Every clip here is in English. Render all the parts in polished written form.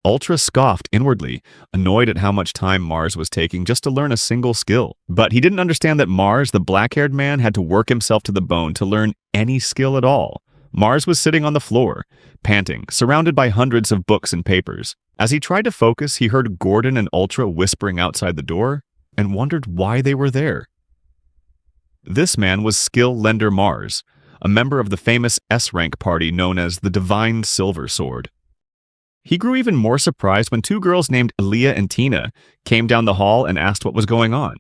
Ultra scoffed inwardly, annoyed at how much time Mars was taking just to learn a single skill. But he didn't understand that Mars, the black-haired man, had to work himself to the bone to learn any skill at all. Mars was sitting on the floor, panting, surrounded by hundreds of books and papers. As he tried to focus, he heard Gordon and Ultra whispering outside the door and wondered why they were there. This man was Skill Lender Mars, a member of the famous S-rank party known as the Divine Silver Sword. He grew even more surprised when two girls named Aaliyah and Tina came down the hall and asked what was going on.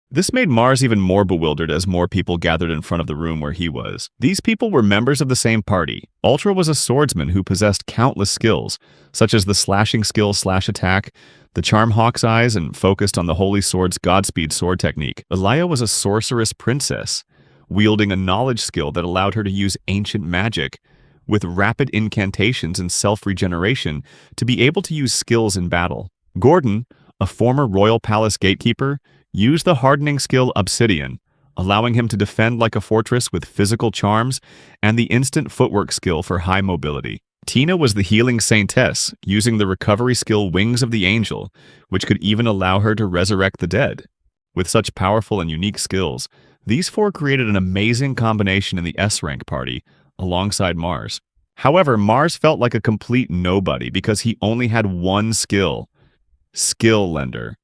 This made Mars even more bewildered as more people gathered in front of the room where he was. These people were members of the same party. Ultra was a swordsman who possessed countless skills, such as the slashing skill slash attack, the charm Hawk's Eyes, and focused on the Holy Sword's Godspeed sword technique. Aaliyah was a sorceress princess, wielding a knowledge skill that allowed her to use ancient magic with rapid incantations and self-regeneration to be able to use skills in battle. Gordon, a former royal palace gatekeeper, used the hardening skill Obsidian, allowing him to defend like a fortress with physical charms, and the instant footwork skill for high mobility. Tina was the healing saintess, using the recovery skill Wings of the Angel, which could even allow her to resurrect the dead. With such powerful and unique skills, these four created an amazing combination in the S-rank party, alongside Mars. However, Mars felt like a complete nobody because he only had one skill: Skill Lender.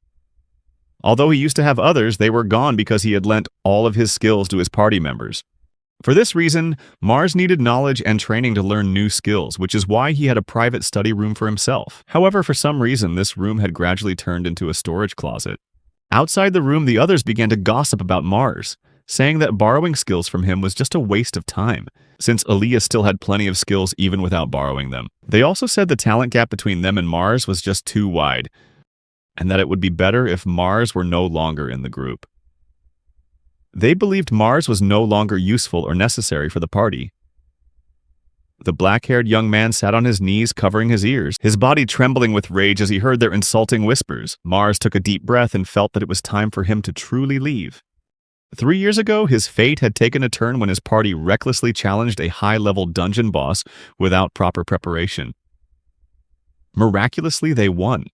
Although he used to have others, they were gone because he had lent all of his skills to his party members. For this reason, Mars needed knowledge and training to learn new skills, which is why he had a private study room for himself. However, for some reason, this room had gradually turned into a storage closet. Outside the room, the others began to gossip about Mars, saying that borrowing skills from him was just a waste of time, since Aaliyah still had plenty of skills even without borrowing them. They also said the talent gap between them and Mars was just too wide, and that it would be better if Mars were no longer in the group. They believed Mars was no longer useful or necessary for the party. The black-haired young man sat on his knees, covering his ears, his body trembling with rage as he heard their insulting whispers. Mars took a deep breath and felt that it was time for him to truly leave. 3 years ago, his fate had taken a turn when his party recklessly challenged a high-level dungeon boss without proper preparation. Miraculously, they won,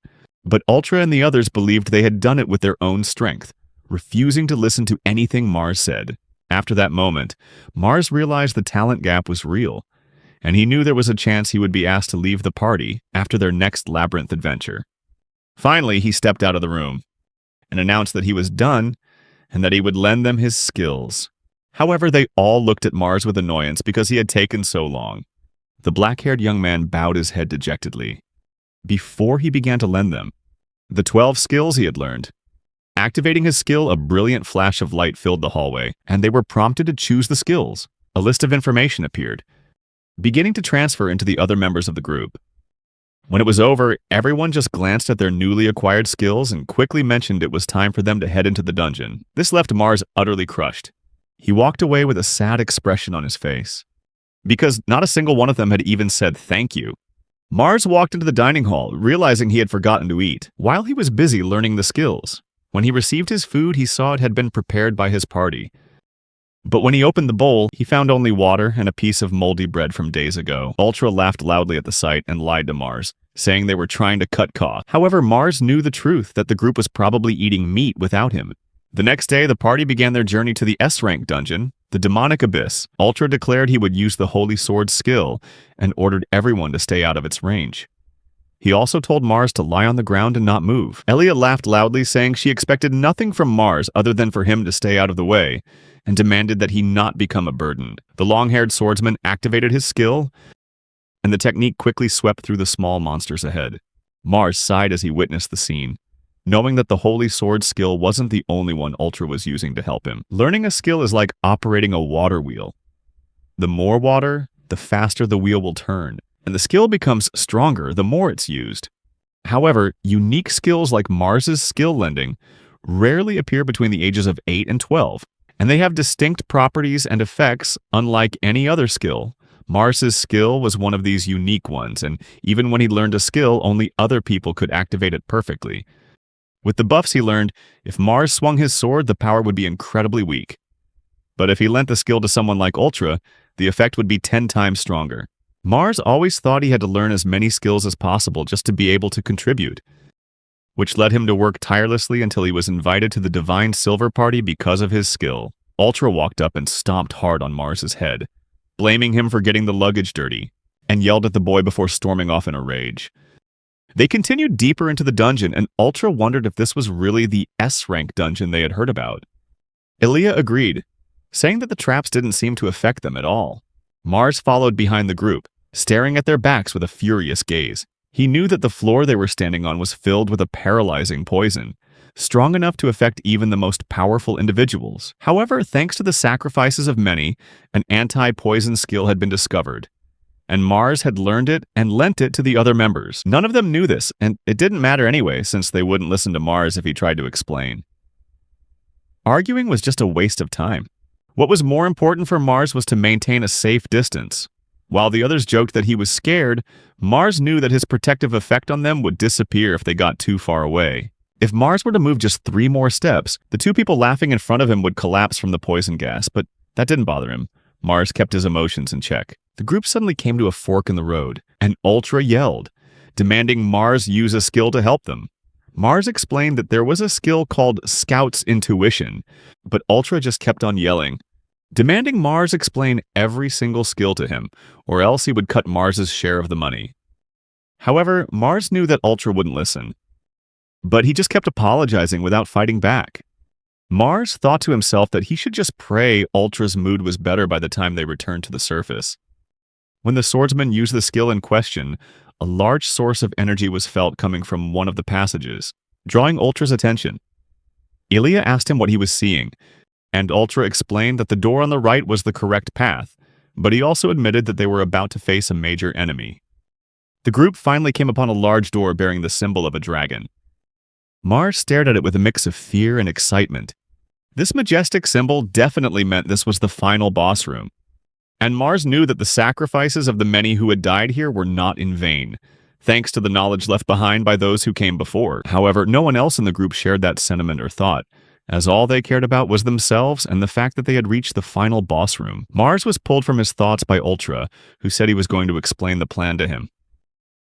but Ultra and the others believed they had done it with their own strength, refusing to listen to anything Mars said. After that moment, Mars realized the talent gap was real, and he knew there was a chance he would be asked to leave the party after their next labyrinth adventure. Finally, he stepped out of the room and announced that he was done and that he would lend them his skills. However, they all looked at Mars with annoyance because he had taken so long. The black-haired young man bowed his head dejectedly before he began to lend them the 12 skills he had learned. Activating his skill, a brilliant flash of light filled the hallway, and they were prompted to choose the skills. A list of information appeared, beginning to transfer into the other members of the group. When it was over, everyone just glanced at their newly acquired skills and quickly mentioned it was time for them to head into the dungeon. This left Mars utterly crushed. He walked away with a sad expression on his face, because not a single one of them had even said thank you. Mars walked into the dining hall, realizing he had forgotten to eat, while he was busy learning the skills. When he received his food, he saw it had been prepared by his party. But when he opened the bowl, he found only water and a piece of moldy bread from days ago. Ultra laughed loudly at the sight and lied to Mars, saying they were trying to cut costs. However, Mars knew the truth that the group was probably eating meat without him. The next day, the party began their journey to the S-rank dungeon, the Demonic Abyss. Ultra declared he would use the Holy Sword skill and ordered everyone to stay out of its range. He also told Mars to lie on the ground and not move. Aaliyah laughed loudly, saying she expected nothing from Mars other than for him to stay out of the way, and demanded that he not become a burden. The long-haired swordsman activated his skill, and the technique quickly swept through the small monsters ahead. Mars sighed as he witnessed the scene, knowing that the Holy Sword skill wasn't the only one Ultra was using to help him. Learning a skill is like operating a water wheel. The more water, the faster the wheel will turn, and the skill becomes stronger the more it's used. However, unique skills like Mars's skill lending rarely appear between the ages of 8 and 12, and they have distinct properties and effects unlike any other skill. Mars's skill was one of these unique ones, and even when he learned a skill, only other people could activate it perfectly. With the buffs he learned, if Mars swung his sword, the power would be incredibly weak. But if he lent the skill to someone like Ultra, the effect would be 10 times stronger. Mars always thought he had to learn as many skills as possible just to be able to contribute, which led him to work tirelessly until he was invited to the Divine Silver Party because of his skill. Ultra walked up and stomped hard on Mars's head, blaming him for getting the luggage dirty, and yelled at the boy before storming off in a rage. They continued deeper into the dungeon, and Ultra wondered if this was really the S-rank dungeon they had heard about. Ilya agreed, saying that the traps didn't seem to affect them at all. Mars followed behind the group, staring at their backs with a furious gaze. He knew that the floor they were standing on was filled with a paralyzing poison, strong enough to affect even the most powerful individuals. However, thanks to the sacrifices of many, an anti-poison skill had been discovered, and Mars had learned it and lent it to the other members. None of them knew this, and it didn't matter anyway, since they wouldn't listen to Mars if he tried to explain. Arguing was just a waste of time. What was more important for Mars was to maintain a safe distance. While the others joked that he was scared, Mars knew that his protective effect on them would disappear if they got too far away. If Mars were to move just 3 more steps, the 2 people laughing in front of him would collapse from the poison gas, but that didn't bother him. Mars kept his emotions in check. The group suddenly came to a fork in the road, and Ultra yelled, demanding Mars use a skill to help them. Mars explained that there was a skill called Scout's Intuition, but Ultra just kept on yelling, demanding Mars explain every single skill to him, or else he would cut Mars's share of the money. However, Mars knew that Ultra wouldn't listen, but he just kept apologizing without fighting back. Mars thought to himself that he should just pray Ultra's mood was better by the time they returned to the surface. When the swordsman used the skill in question, a large source of energy was felt coming from one of the passages, drawing Ultra's attention. Ilya asked him what he was seeing, and Ultra explained that the door on the right was the correct path, but he also admitted that they were about to face a major enemy. The group finally came upon a large door bearing the symbol of a dragon. Mars stared at it with a mix of fear and excitement. This majestic symbol definitely meant this was the final boss room. And Mars knew that the sacrifices of the many who had died here were not in vain, thanks to the knowledge left behind by those who came before. However, no one else in the group shared that sentiment or thought, as all they cared about was themselves and the fact that they had reached the final boss room. Mars was pulled from his thoughts by Ultra, who said he was going to explain the plan to him.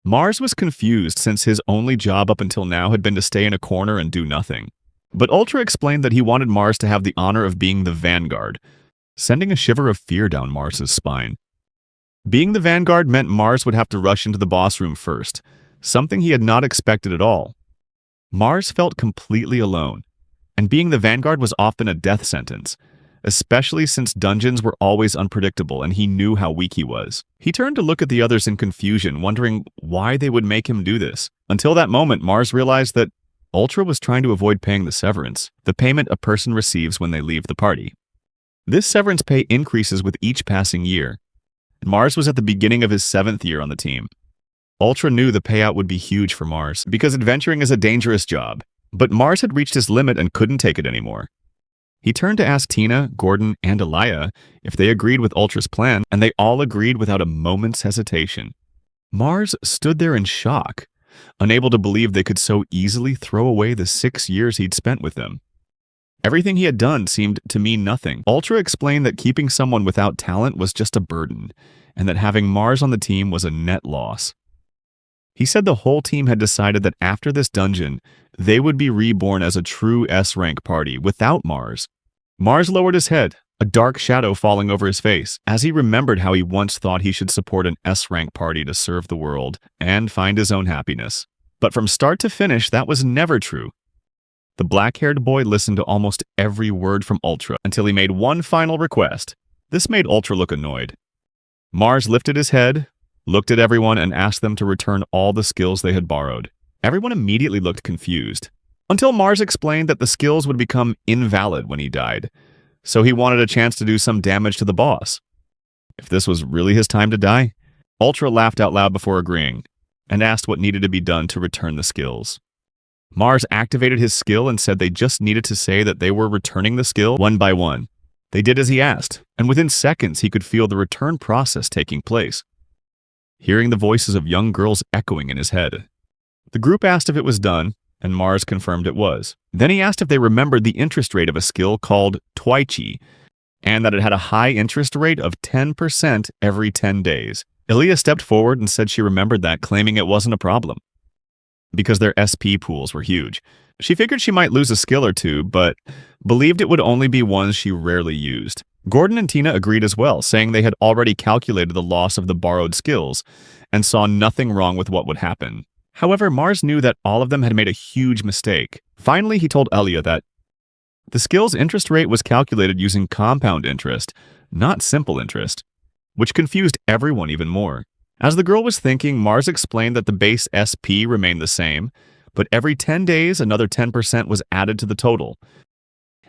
Mars was confused since his only job up until now had been to stay in a corner and do nothing. But Ultra explained that he wanted Mars to have the honor of being the vanguard, sending a shiver of fear down Mars's spine. Being the vanguard meant Mars would have to rush into the boss room first, something he had not expected at all. Mars felt completely alone, and being the vanguard was often a death sentence, especially since dungeons were always unpredictable and he knew how weak he was. He turned to look at the others in confusion, wondering why they would make him do this. Until that moment, Mars realized that Ultra was trying to avoid paying the severance, the payment a person receives when they leave the party. This severance pay increases with each passing year. Mars was at the beginning of his 7th year on the team. Ultra knew the payout would be huge for Mars, because adventuring is a dangerous job. But Mars had reached his limit and couldn't take it anymore. He turned to ask Tina, Gordon, and Elia if they agreed with Ultra's plan, and they all agreed without a moment's hesitation. Mars stood there in shock, unable to believe they could so easily throw away the 6 years he'd spent with them. Everything he had done seemed to mean nothing. Ultra explained that keeping someone without talent was just a burden, and that having Mars on the team was a net loss. He said the whole team had decided that after this dungeon, they would be reborn as a true S-rank party without Mars. Mars lowered his head, a dark shadow falling over his face, as he remembered how he once thought he should support an S-rank party to serve the world and find his own happiness. But from start to finish, that was never true. The black-haired boy listened to almost every word from Ultra until he made one final request. This made Ultra look annoyed. Mars lifted his head, looked at everyone, and asked them to return all the skills they had borrowed. Everyone immediately looked confused, until Mars explained that the skills would become invalid when he died, so he wanted a chance to do some damage to the boss. If this was really his time to die, Ultra laughed out loud before agreeing, and asked what needed to be done to return the skills. Mars activated his skill and said they just needed to say that they were returning the skill one by one. They did as he asked, and within seconds he could feel the return process taking place, hearing the voices of young girls echoing in his head. The group asked if it was done, and Mars confirmed it was. Then he asked if they remembered the interest rate of a skill called Twaichi, and that it had a high interest rate of 10% every 10 days. Aaliyah stepped forward and said she remembered that, claiming it wasn't a problem, because their SP pools were huge. She figured she might lose a skill or two, but believed it would only be ones she rarely used. Gordon and Tina agreed as well, saying they had already calculated the loss of the borrowed skills and saw nothing wrong with what would happen. However, Mars knew that all of them had made a huge mistake. Finally, he told Aaliyah that the skill's interest rate was calculated using compound interest, not simple interest, which confused everyone even more. As the girl was thinking, Mars explained that the base SP remained the same, but every 10 days, another 10% was added to the total.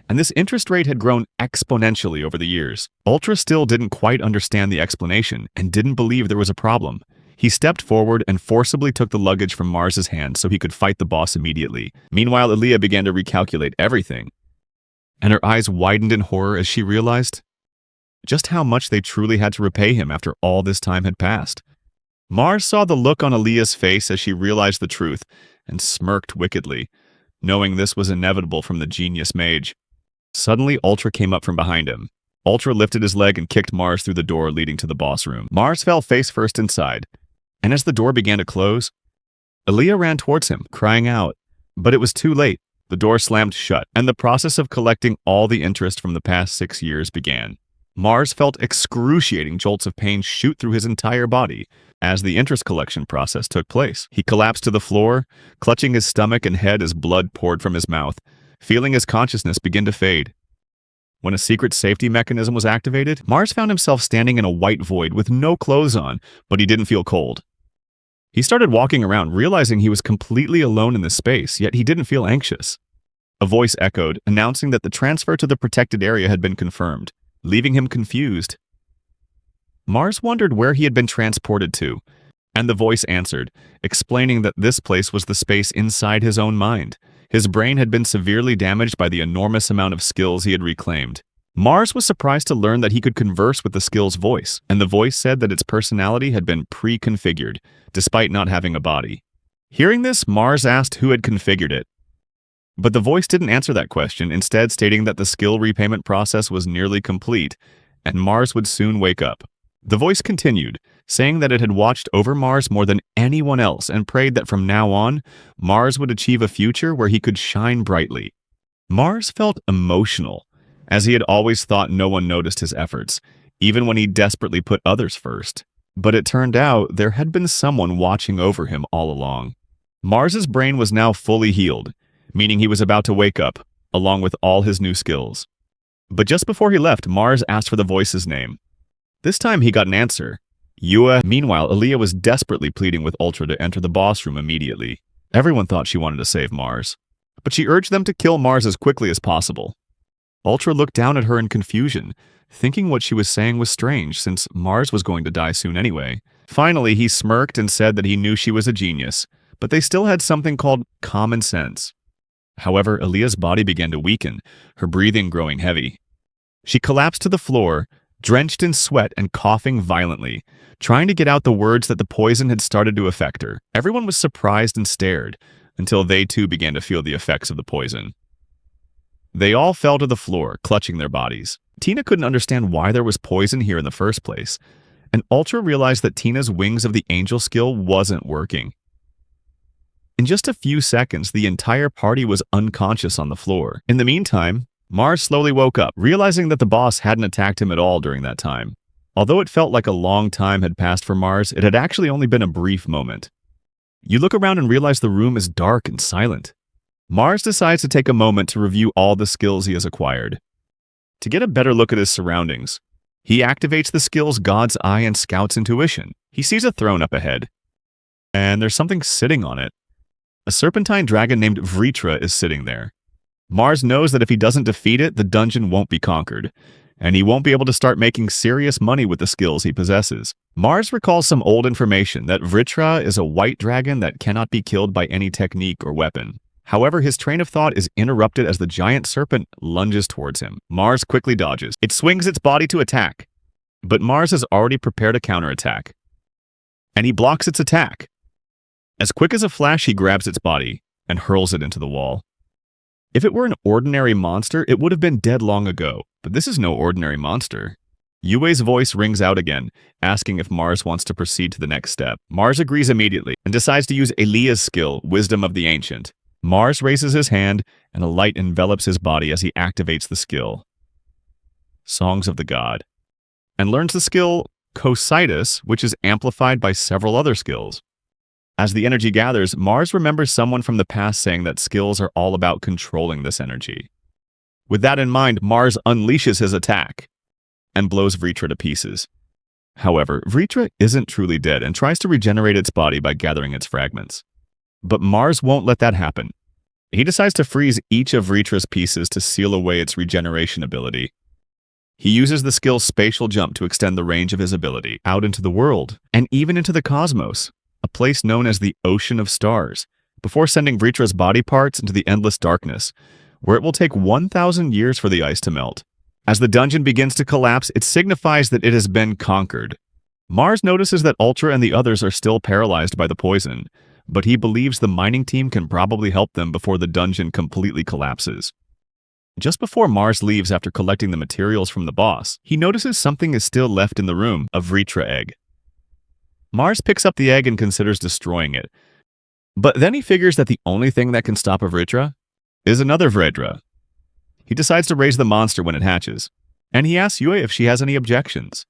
And this interest rate had grown exponentially over the years. Ultra still didn't quite understand the explanation and didn't believe there was a problem. He stepped forward and forcibly took the luggage from Mars's hand so he could fight the boss immediately. Meanwhile, Aaliyah began to recalculate everything, and her eyes widened in horror as she realized just how much they truly had to repay him after all this time had passed. Mars saw the look on Aaliyah's face as she realized the truth and smirked wickedly, knowing this was inevitable from the genius mage. Suddenly, Ultra came up from behind him. Ultra lifted his leg and kicked Mars through the door leading to the boss room. Mars fell face first inside, and as the door began to close, Aaliyah ran towards him, crying out. But it was too late. The door slammed shut, and the process of collecting all the interest from the past 6 years began. Mars felt excruciating jolts of pain shoot through his entire body as the interest collection process took place. He collapsed to the floor, clutching his stomach and head as blood poured from his mouth, feeling his consciousness begin to fade. When a secret safety mechanism was activated, Mars found himself standing in a white void with no clothes on, but he didn't feel cold. He started walking around, realizing he was completely alone in this space, yet he didn't feel anxious. A voice echoed, announcing that the transfer to the protected area had been confirmed, leaving him confused. Mars wondered where he had been transported to, and the voice answered, explaining that this place was the space inside his own mind. His brain had been severely damaged by the enormous amount of skills he had reclaimed. Mars was surprised to learn that he could converse with the skill's voice, and the voice said that its personality had been pre-configured, despite not having a body. Hearing this, Mars asked who had configured it. But the voice didn't answer that question, instead stating that the skill repayment process was nearly complete, and Mars would soon wake up. The voice continued, saying that it had watched over Mars more than anyone else and prayed that from now on, Mars would achieve a future where he could shine brightly. Mars felt emotional, as he had always thought no one noticed his efforts, even when he desperately put others first. But it turned out there had been someone watching over him all along. Mars's brain was now fully healed, meaning he was about to wake up, along with all his new skills. But just before he left, Mars asked for the voice's name. This time he got an answer. Yua. Meanwhile, Aaliyah was desperately pleading with Ultra to enter the boss room immediately. Everyone thought she wanted to save Mars, but she urged them to kill Mars as quickly as possible. Ultra looked down at her in confusion, thinking what she was saying was strange since Mars was going to die soon anyway. Finally, he smirked and said that he knew she was a genius, but they still had something called common sense. However, Aaliyah's body began to weaken, her breathing growing heavy. She collapsed to the floor, drenched in sweat and coughing violently, trying to get out the words that the poison had started to affect her. Everyone was surprised and stared, until they too began to feel the effects of the poison. They all fell to the floor, clutching their bodies. Tina couldn't understand why there was poison here in the first place, and Ultra realized that Tina's Wings of the Angel skill wasn't working. In just a few seconds, the entire party was unconscious on the floor. In the meantime, Mars slowly woke up, realizing that the boss hadn't attacked him at all during that time. Although it felt like a long time had passed for Mars, it had actually only been a brief moment. You look around and realize the room is dark and silent. Mars decides to take a moment to review all the skills he has acquired. To get a better look at his surroundings, he activates the skills God's Eye and Scout's Intuition. He sees a throne up ahead, and there's something sitting on it. A serpentine dragon named Vritra is sitting there. Mars knows that if he doesn't defeat it, the dungeon won't be conquered, and he won't be able to start making serious money with the skills he possesses. Mars recalls some old information that Vritra is a white dragon that cannot be killed by any technique or weapon. However, his train of thought is interrupted as the giant serpent lunges towards him. Mars quickly dodges. It swings its body to attack, but Mars has already prepared a counterattack, and he blocks its attack. As quick as a flash, he grabs its body and hurls it into the wall. If it were an ordinary monster, it would have been dead long ago, but this is no ordinary monster. Yue's voice rings out again, asking if Mars wants to proceed to the next step. Mars agrees immediately and decides to use Elia's skill, Wisdom of the Ancient. Mars raises his hand, and a light envelops his body as he activates the skill, Songs of the God, and learns the skill Cositus, which is amplified by several other skills. As the energy gathers, Mars remembers someone from the past saying that skills are all about controlling this energy. With that in mind, Mars unleashes his attack and blows Vritra to pieces. However, Vritra isn't truly dead and tries to regenerate its body by gathering its fragments. But Mars won't let that happen. He decides to freeze each of Vritra's pieces to seal away its regeneration ability. He uses the skill Spatial Jump to extend the range of his ability out into the world, and even into the cosmos, a place known as the Ocean of Stars, before sending Vritra's body parts into the endless darkness, where it will take 1,000 years for the ice to melt. As the dungeon begins to collapse, it signifies that it has been conquered. Mars notices that Ultra and the others are still paralyzed by the poison, but he believes the mining team can probably help them before the dungeon completely collapses. Just before Mars leaves after collecting the materials from the boss, he notices something is still left in the room, a Vritra egg. Mars picks up the egg and considers destroying it, but then he figures that the only thing that can stop a Vritra is another Vredra. He decides to raise the monster when it hatches, and he asks Yue if she has any objections.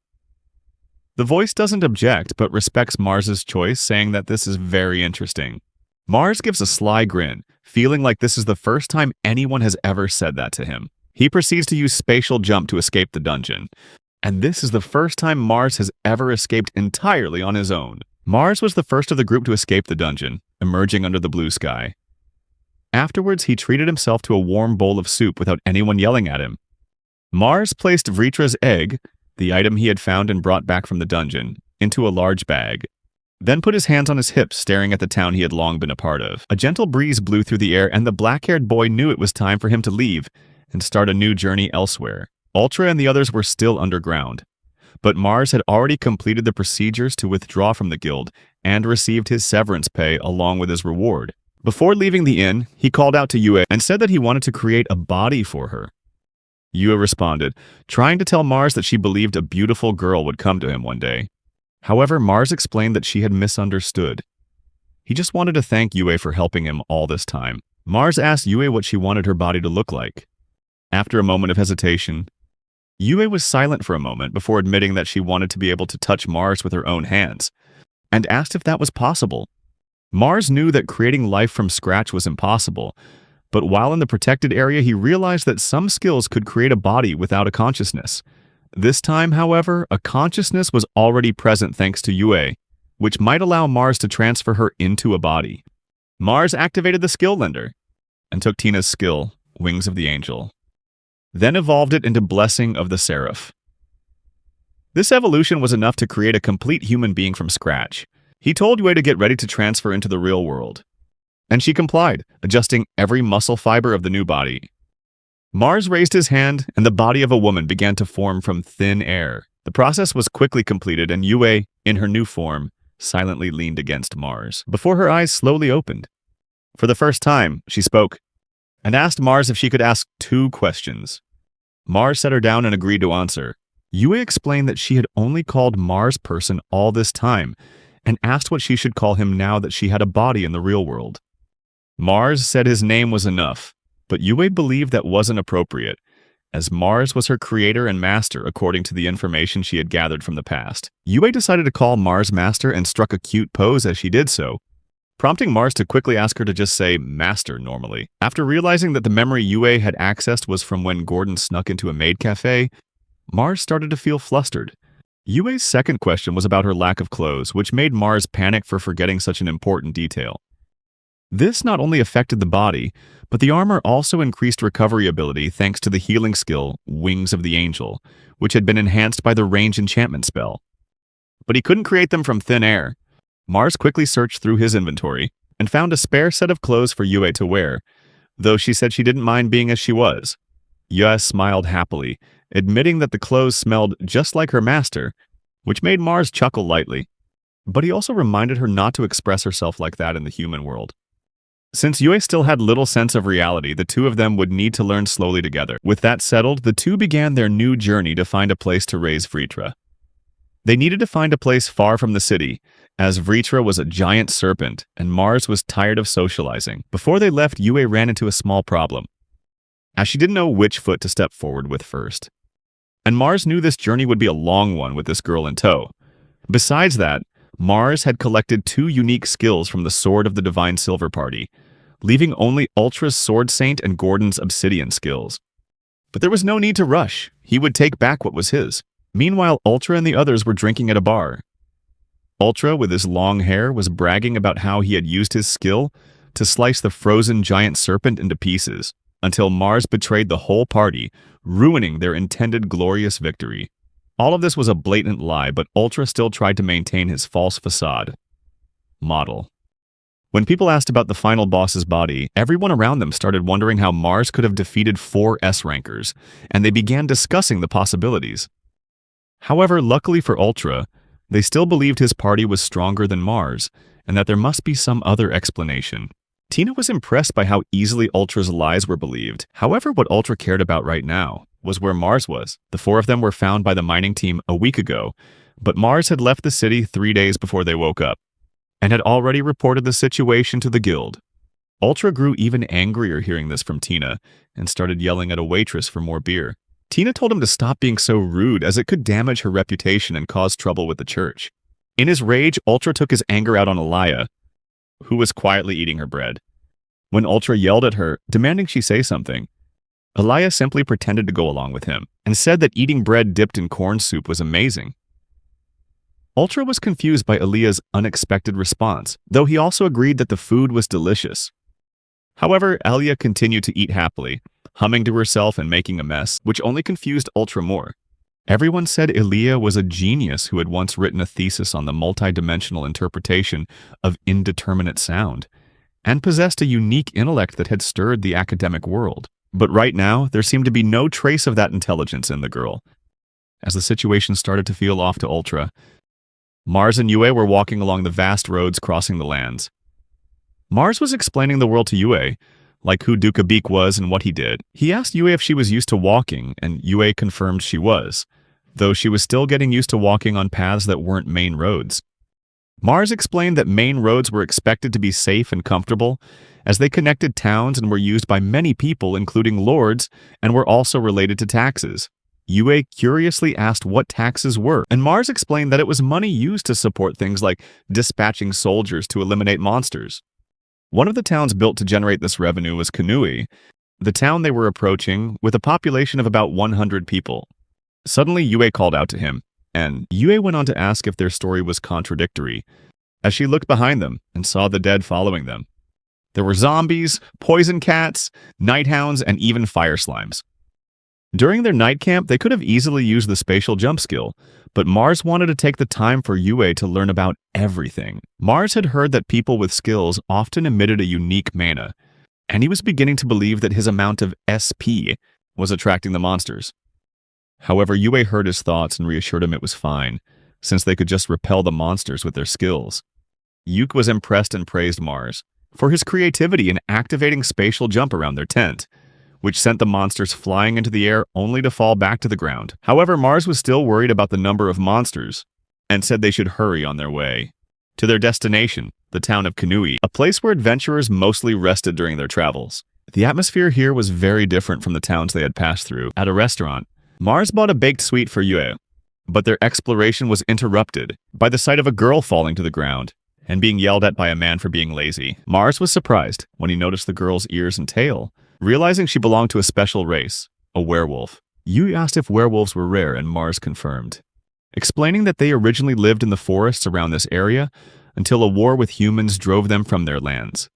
The voice doesn't object, but respects Mars's choice, saying that this is very interesting. Mars gives a sly grin, feeling like this is the first time anyone has ever said that to him. He proceeds to use Spatial Jump to escape the dungeon, and this is the first time Mars has ever escaped entirely on his own. Mars was the first of the group to escape the dungeon, emerging under the blue sky. Afterwards, he treated himself to a warm bowl of soup without anyone yelling at him. Mars placed Vritra's egg, the item he had found and brought back from the dungeon, into a large bag, then put his hands on his hips, staring at the town he had long been a part of. A gentle breeze blew through the air, and the black-haired boy knew it was time for him to leave and start a new journey elsewhere. Ultra and the others were still underground, but Mars had already completed the procedures to withdraw from the guild and received his severance pay along with his reward. Before leaving the inn, he called out to Yue and said that he wanted to create a body for her. Yue responded, trying to tell Mars that she believed a beautiful girl would come to him one day. However, Mars explained that she had misunderstood. He just wanted to thank Yue for helping him all this time. Mars asked Yue what she wanted her body to look like. After a moment of hesitation, Yue was silent for a moment before admitting that she wanted to be able to touch Mars with her own hands, and asked if that was possible. Mars knew that creating life from scratch was impossible, but while in the protected area, he realized that some skills could create a body without a consciousness. This time, however, a consciousness was already present thanks to Yue, which might allow Mars to transfer her into a body. Mars activated the skill lender and took Tina's skill, Wings of the Angel, then evolved it into Blessing of the Seraph. This evolution was enough to create a complete human being from scratch. He told Yue to get ready to transfer into the real world, and she complied, adjusting every muscle fiber of the new body. Mars raised his hand, and the body of a woman began to form from thin air. The process was quickly completed, and Yue, in her new form, silently leaned against Mars, before her eyes slowly opened. For the first time, she spoke, and asked Mars if she could ask 2 questions. Mars set her down and agreed to answer. Yue explained that she had only called Mars person all this time, and asked what she should call him now that she had a body in the real world. Mars said his name was enough, but Yue believed that wasn't appropriate, as Mars was her creator and master according to the information she had gathered from the past. Yue decided to call Mars master and struck a cute pose as she did so, prompting Mars to quickly ask her to just say master normally. After realizing that the memory Yue had accessed was from when Gordon snuck into a maid cafe, Mars started to feel flustered. Yue's second question was about her lack of clothes, which made Mars panic for forgetting such an important detail. This not only affected the body, but the armor also increased recovery ability thanks to the healing skill, Wings of the Angel, which had been enhanced by the range enchantment spell. But he couldn't create them from thin air. Mars quickly searched through his inventory and found a spare set of clothes for Yue to wear, though she said she didn't mind being as she was. Yue smiled happily, admitting that the clothes smelled just like her master, which made Mars chuckle lightly. But he also reminded her not to express herself like that in the human world. Since Yue still had little sense of reality, the two of them would need to learn slowly together. With that settled, the two began their new journey to find a place to raise Vritra. They needed to find a place far from the city, as Vritra was a giant serpent and Mars was tired of socializing. Before they left, Yue ran into a small problem, as she didn't know which foot to step forward with first. And Mars knew this journey would be a long one with this girl in tow. Besides that, Mars had collected 2 unique skills from the Sword of the Divine Silver Party, leaving only Ultra's Sword Saint and Gordon's Obsidian skills. But there was no need to rush. He would take back what was his. Meanwhile, Ultra and the others were drinking at a bar. Ultra, with his long hair, was bragging about how he had used his skill to slice the frozen giant serpent into pieces, until Mars betrayed the whole party, ruining their intended glorious victory. All of this was a blatant lie, but Ultra still tried to maintain his false facade. Model. When people asked about the final boss's body, everyone around them started wondering how Mars could have defeated 4 S-rankers, and they began discussing the possibilities. However, luckily for Ultra, they still believed his party was stronger than Mars, and that there must be some other explanation. Tina was impressed by how easily Ultra's lies were believed. However, what Ultra cared about right now was where Mars was. The 4 of them were found by the mining team a week ago, but Mars had left the city 3 days before they woke up, and had already reported the situation to the guild. Ultra grew even angrier hearing this from Tina, and started yelling at a waitress for more beer. Tina told him to stop being so rude, as it could damage her reputation and cause trouble with the church. In his rage, Ultra took his anger out on Alaya, who was quietly eating her bread. When Ultra yelled at her, demanding she say something, Alaya simply pretended to go along with him, and said that eating bread dipped in corn soup was amazing. Ultra was confused by Alia's unexpected response, though he also agreed that the food was delicious. However, Alia continued to eat happily, humming to herself and making a mess, which only confused Ultra more. Everyone said Alia was a genius who had once written a thesis on the multidimensional interpretation of indeterminate sound, and possessed a unique intellect that had stirred the academic world. But right now, there seemed to be no trace of that intelligence in the girl. As the situation started to feel off to Ultra, Mars and Yue were walking along the vast roads crossing the lands. Mars was explaining the world to Yue, like who Dukabik was and what he did. He asked Yue if she was used to walking, and Yue confirmed she was, though she was still getting used to walking on paths that weren't main roads. Mars explained that main roads were expected to be safe and comfortable, as they connected towns and were used by many people, including lords, and were also related to taxes. Yue curiously asked what taxes were, and Mars explained that it was money used to support things like dispatching soldiers to eliminate monsters. One of the towns built to generate this revenue was Kanui, the town they were approaching, with a population of about 100 people. Suddenly, Yue called out to him, and Yue went on to ask if their story was contradictory, as she looked behind them and saw the dead following them. There were zombies, poison cats, night hounds, and even fire slimes. During their night camp, they could have easily used the spatial jump skill, but Mars wanted to take the time for Yue to learn about everything. Mars had heard that people with skills often emitted a unique mana, and he was beginning to believe that his amount of SP was attracting the monsters. However, Yue heard his thoughts and reassured him it was fine, since they could just repel the monsters with their skills. Yuke was impressed and praised Mars for his creativity in activating spatial jump around their tent, which sent the monsters flying into the air only to fall back to the ground. However, Mars was still worried about the number of monsters, and said they should hurry on their way to their destination, the town of Kanui, a place where adventurers mostly rested during their travels. The atmosphere here was very different from the towns they had passed through. At a restaurant, Mars bought a baked sweet for Yue, but their exploration was interrupted by the sight of a girl falling to the ground and being yelled at by a man for being lazy. Mars was surprised when he noticed the girl's ears and tail, realizing she belonged to a special race, a werewolf. Yue asked if werewolves were rare, and Mars confirmed, explaining that they originally lived in the forests around this area until a war with humans drove them from their lands.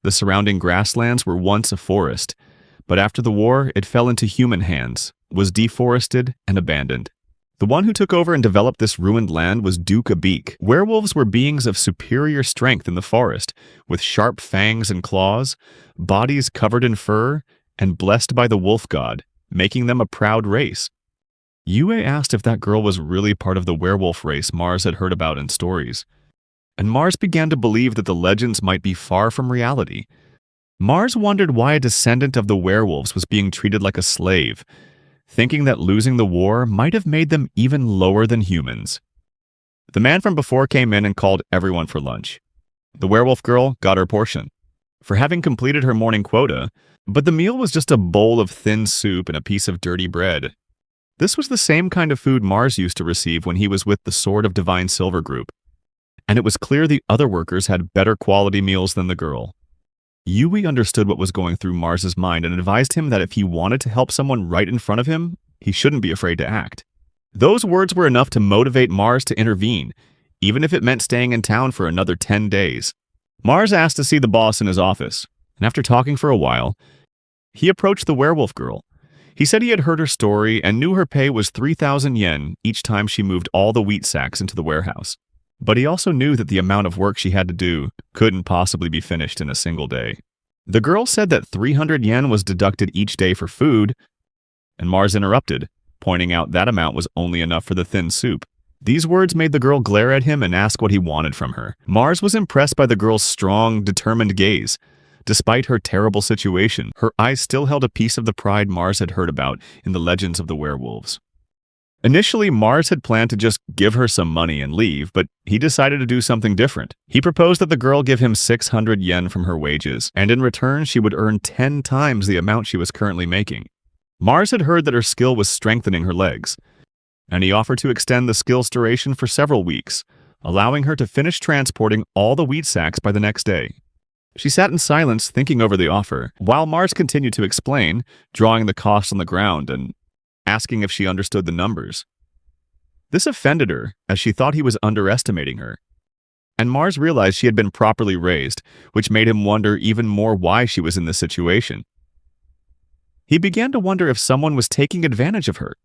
The surrounding grasslands were once a forest, but after the war, it fell into human hands, was deforested, and abandoned. The one who took over and developed this ruined land was Dukabik. Werewolves were beings of superior strength in the forest, with sharp fangs and claws, bodies covered in fur, and blessed by the wolf god, making them a proud race. Yue asked if that girl was really part of the werewolf race Mars had heard about in stories, and Mars began to believe that the legends might be far from reality, Mars wondered why a descendant of the werewolves was being treated like a slave, thinking that losing the war might have made them even lower than humans. The man from before came in and called everyone for lunch. The werewolf girl got her portion, for having completed her morning quota, but the meal was just a bowl of thin soup and a piece of dirty bread. This was the same kind of food Mars used to receive when he was with the Sword of Divine Silver group, and it was clear the other workers had better quality meals than the girl. Yui understood what was going through Mars's mind and advised him that if he wanted to help someone right in front of him, he shouldn't be afraid to act. Those words were enough to motivate Mars to intervene, even if it meant staying in town for another 10 days. Mars asked to see the boss in his office, and after talking for a while, he approached the werewolf girl. He said he had heard her story and knew her pay was 3,000 yen each time she moved all the wheat sacks into the warehouse. But he also knew that the amount of work she had to do couldn't possibly be finished in a single day. The girl said that 300 yen was deducted each day for food, and Mars interrupted, pointing out that amount was only enough for the thin soup. These words made the girl glare at him and ask what he wanted from her. Mars was impressed by the girl's strong, determined gaze. Despite her terrible situation, her eyes still held a piece of the pride Mars had heard about in the legends of the werewolves. Initially, Mars had planned to just give her some money and leave, but he decided to do something different. He proposed that the girl give him 600 yen from her wages, and in return she would earn 10 times the amount she was currently making. Mars had heard that her skill was strengthening her legs, and he offered to extend the skill's duration for several weeks, allowing her to finish transporting all the wheat sacks by the next day. She sat in silence, thinking over the offer, while Mars continued to explain, drawing the cost on the ground and asking if she understood the numbers. This offended her, as she thought he was underestimating her. And Mars realized she had been properly raised, which made him wonder even more why she was in this situation. He began to wonder if someone was taking advantage of her.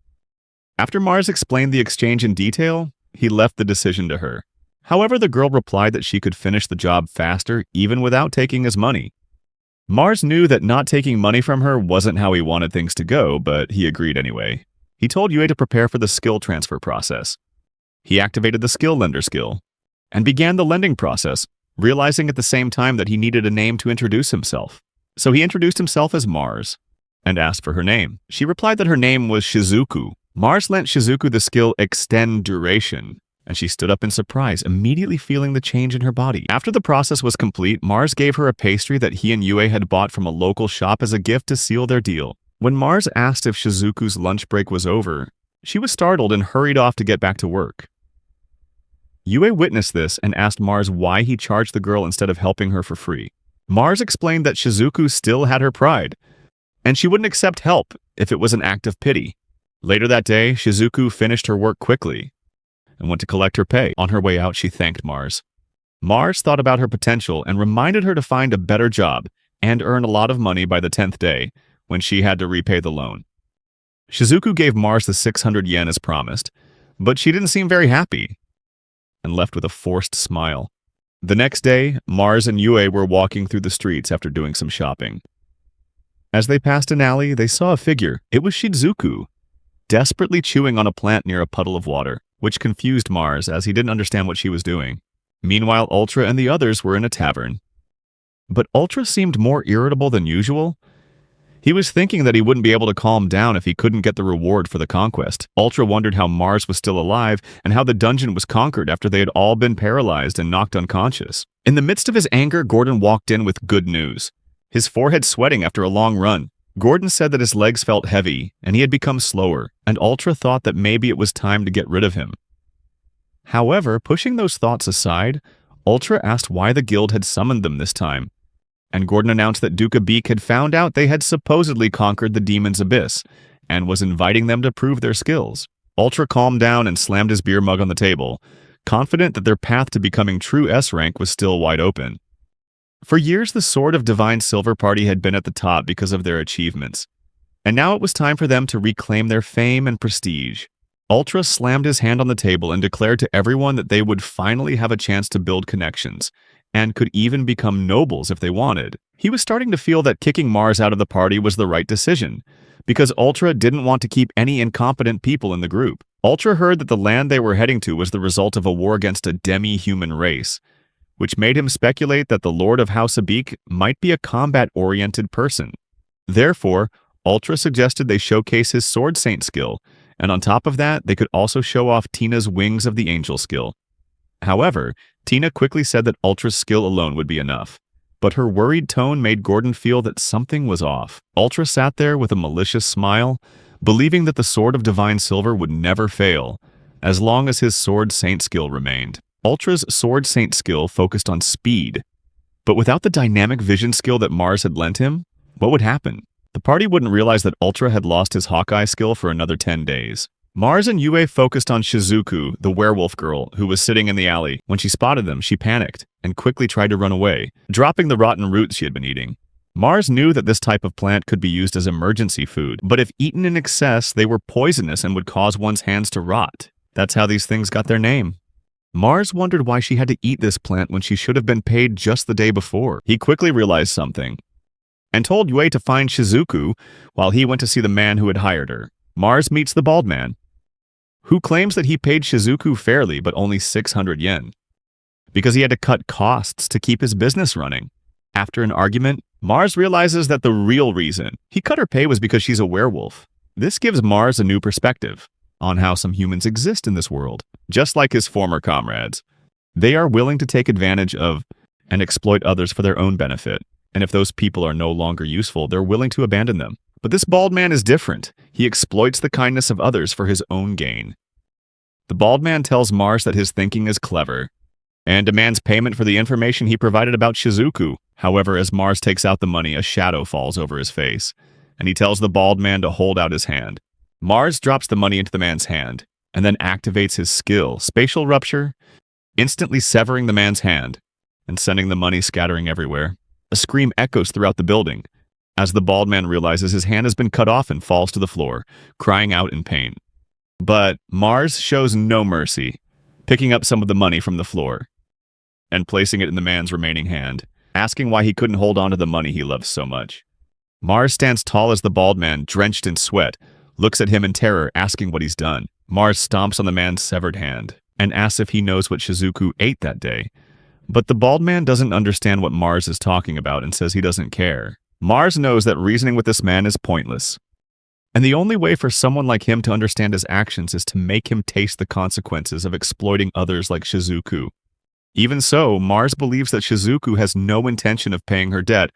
After Mars explained the exchange in detail, he left the decision to her. However, the girl replied that she could finish the job faster even without taking his money. Mars knew that not taking money from her wasn't how he wanted things to go, but he agreed anyway. He told Yue to prepare for the skill transfer process. He activated the skill lender skill and began the lending process, realizing at the same time that he needed a name to introduce himself. So he introduced himself as Mars and asked for her name. She replied that her name was Shizuku. Mars lent Shizuku the skill Extend Duration, and she stood up in surprise, immediately feeling the change in her body. After the process was complete, Mars gave her a pastry that he and Yue had bought from a local shop as a gift to seal their deal. When Mars asked if Shizuku's lunch break was over, she was startled and hurried off to get back to work. Yue witnessed this and asked Mars why he charged the girl instead of helping her for free. Mars explained that Shizuku still had her pride, and she wouldn't accept help if it was an act of pity. Later that day, Shizuku finished her work quickly and went to collect her pay. On her way out, she thanked Mars. Mars thought about her potential and reminded her to find a better job and earn a lot of money by the 10th day, when she had to repay the loan. Shizuku gave Mars the 600 yen as promised, but she didn't seem very happy and left with a forced smile. The next day, Mars and Yue were walking through the streets after doing some shopping. As they passed an alley, they saw a figure. It was Shizuku, desperately chewing on a plant near a puddle of water, which confused Mars as he didn't understand what she was doing. Meanwhile, Ultra and the others were in a tavern. But Ultra seemed more irritable than usual. He was thinking that he wouldn't be able to calm down if he couldn't get the reward for the conquest. Ultra wondered how Mars was still alive and how the dungeon was conquered after they had all been paralyzed and knocked unconscious. In the midst of his anger, Gordon walked in with good news. His forehead sweating after a long run. Gordon said that his legs felt heavy and he had become slower, and Ultra thought that maybe it was time to get rid of him. However, pushing those thoughts aside, Ultra asked why the guild had summoned them this time, and Gordon announced that Duca Beak had found out they had supposedly conquered the demon's abyss and was inviting them to prove their skills. Ultra calmed down and slammed his beer mug on the table, confident that their path to becoming true S rank was still wide open. For years, the Sword of Divine Silver Party had been at the top because of their achievements, and now it was time for them to reclaim their fame and prestige. Ultra slammed his hand on the table and declared to everyone that they would finally have a chance to build connections, and could even become nobles if they wanted. He was starting to feel that kicking Mars out of the party was the right decision, because Ultra didn't want to keep any incompetent people in the group. Ultra heard that the land they were heading to was the result of a war against a demi-human race, which made him speculate that the Lord of House Abik might be a combat-oriented person. Therefore, Ultra suggested they showcase his Sword Saint skill, and on top of that, they could also show off Tina's Wings of the Angel skill. However, Tina quickly said that Ultra's skill alone would be enough, but her worried tone made Gordon feel that something was off. Ultra sat there with a malicious smile, believing that the Sword of Divine Silver would never fail, as long as his Sword Saint skill remained. Ultra's Sword Saint skill focused on speed, but without the dynamic vision skill that Mars had lent him, what would happen? The party wouldn't realize that Ultra had lost his Hawkeye skill for another 10 days. Mars and Yue focused on Shizuku, the werewolf girl, who was sitting in the alley. When she spotted them, she panicked and quickly tried to run away, dropping the rotten roots she had been eating. Mars knew that this type of plant could be used as emergency food, but if eaten in excess, they were poisonous and would cause one's hands to rot. That's how these things got their name. Mars wondered why she had to eat this plant when she should have been paid just the day before. He quickly realized something, and told Yue to find Shizuku while he went to see the man who had hired her. Mars meets the bald man, who claims that he paid Shizuku fairly but only 600 yen, because he had to cut costs to keep his business running. After an argument, Mars realizes that the real reason he cut her pay was because she's a werewolf. This gives Mars a new perspective on how some humans exist in this world. Just like his former comrades, they are willing to take advantage of and exploit others for their own benefit. And if those people are no longer useful, they're willing to abandon them. But this bald man is different. He exploits the kindness of others for his own gain. The bald man tells Mars that his thinking is clever and demands payment for the information he provided about Shizuku. However, as Mars takes out the money, a shadow falls over his face, and he tells the bald man to hold out his hand. Mars drops the money into the man's hand, and then activates his skill, Spatial Rupture, instantly severing the man's hand and sending the money scattering everywhere. A scream echoes throughout the building as the bald man realizes his hand has been cut off and falls to the floor, crying out in pain. But Mars shows no mercy, picking up some of the money from the floor and placing it in the man's remaining hand, asking why he couldn't hold on to the money he loves so much. Mars stands tall as the bald man, drenched in sweat, looks at him in terror, asking what he's done. Mars stomps on the man's severed hand and asks if he knows what Shizuku ate that day. But the bald man doesn't understand what Mars is talking about and says he doesn't care. Mars knows that reasoning with this man is pointless, and the only way for someone like him to understand his actions is to make him taste the consequences of exploiting others like Shizuku. Even so, Mars believes that Shizuku has no intention of paying her debt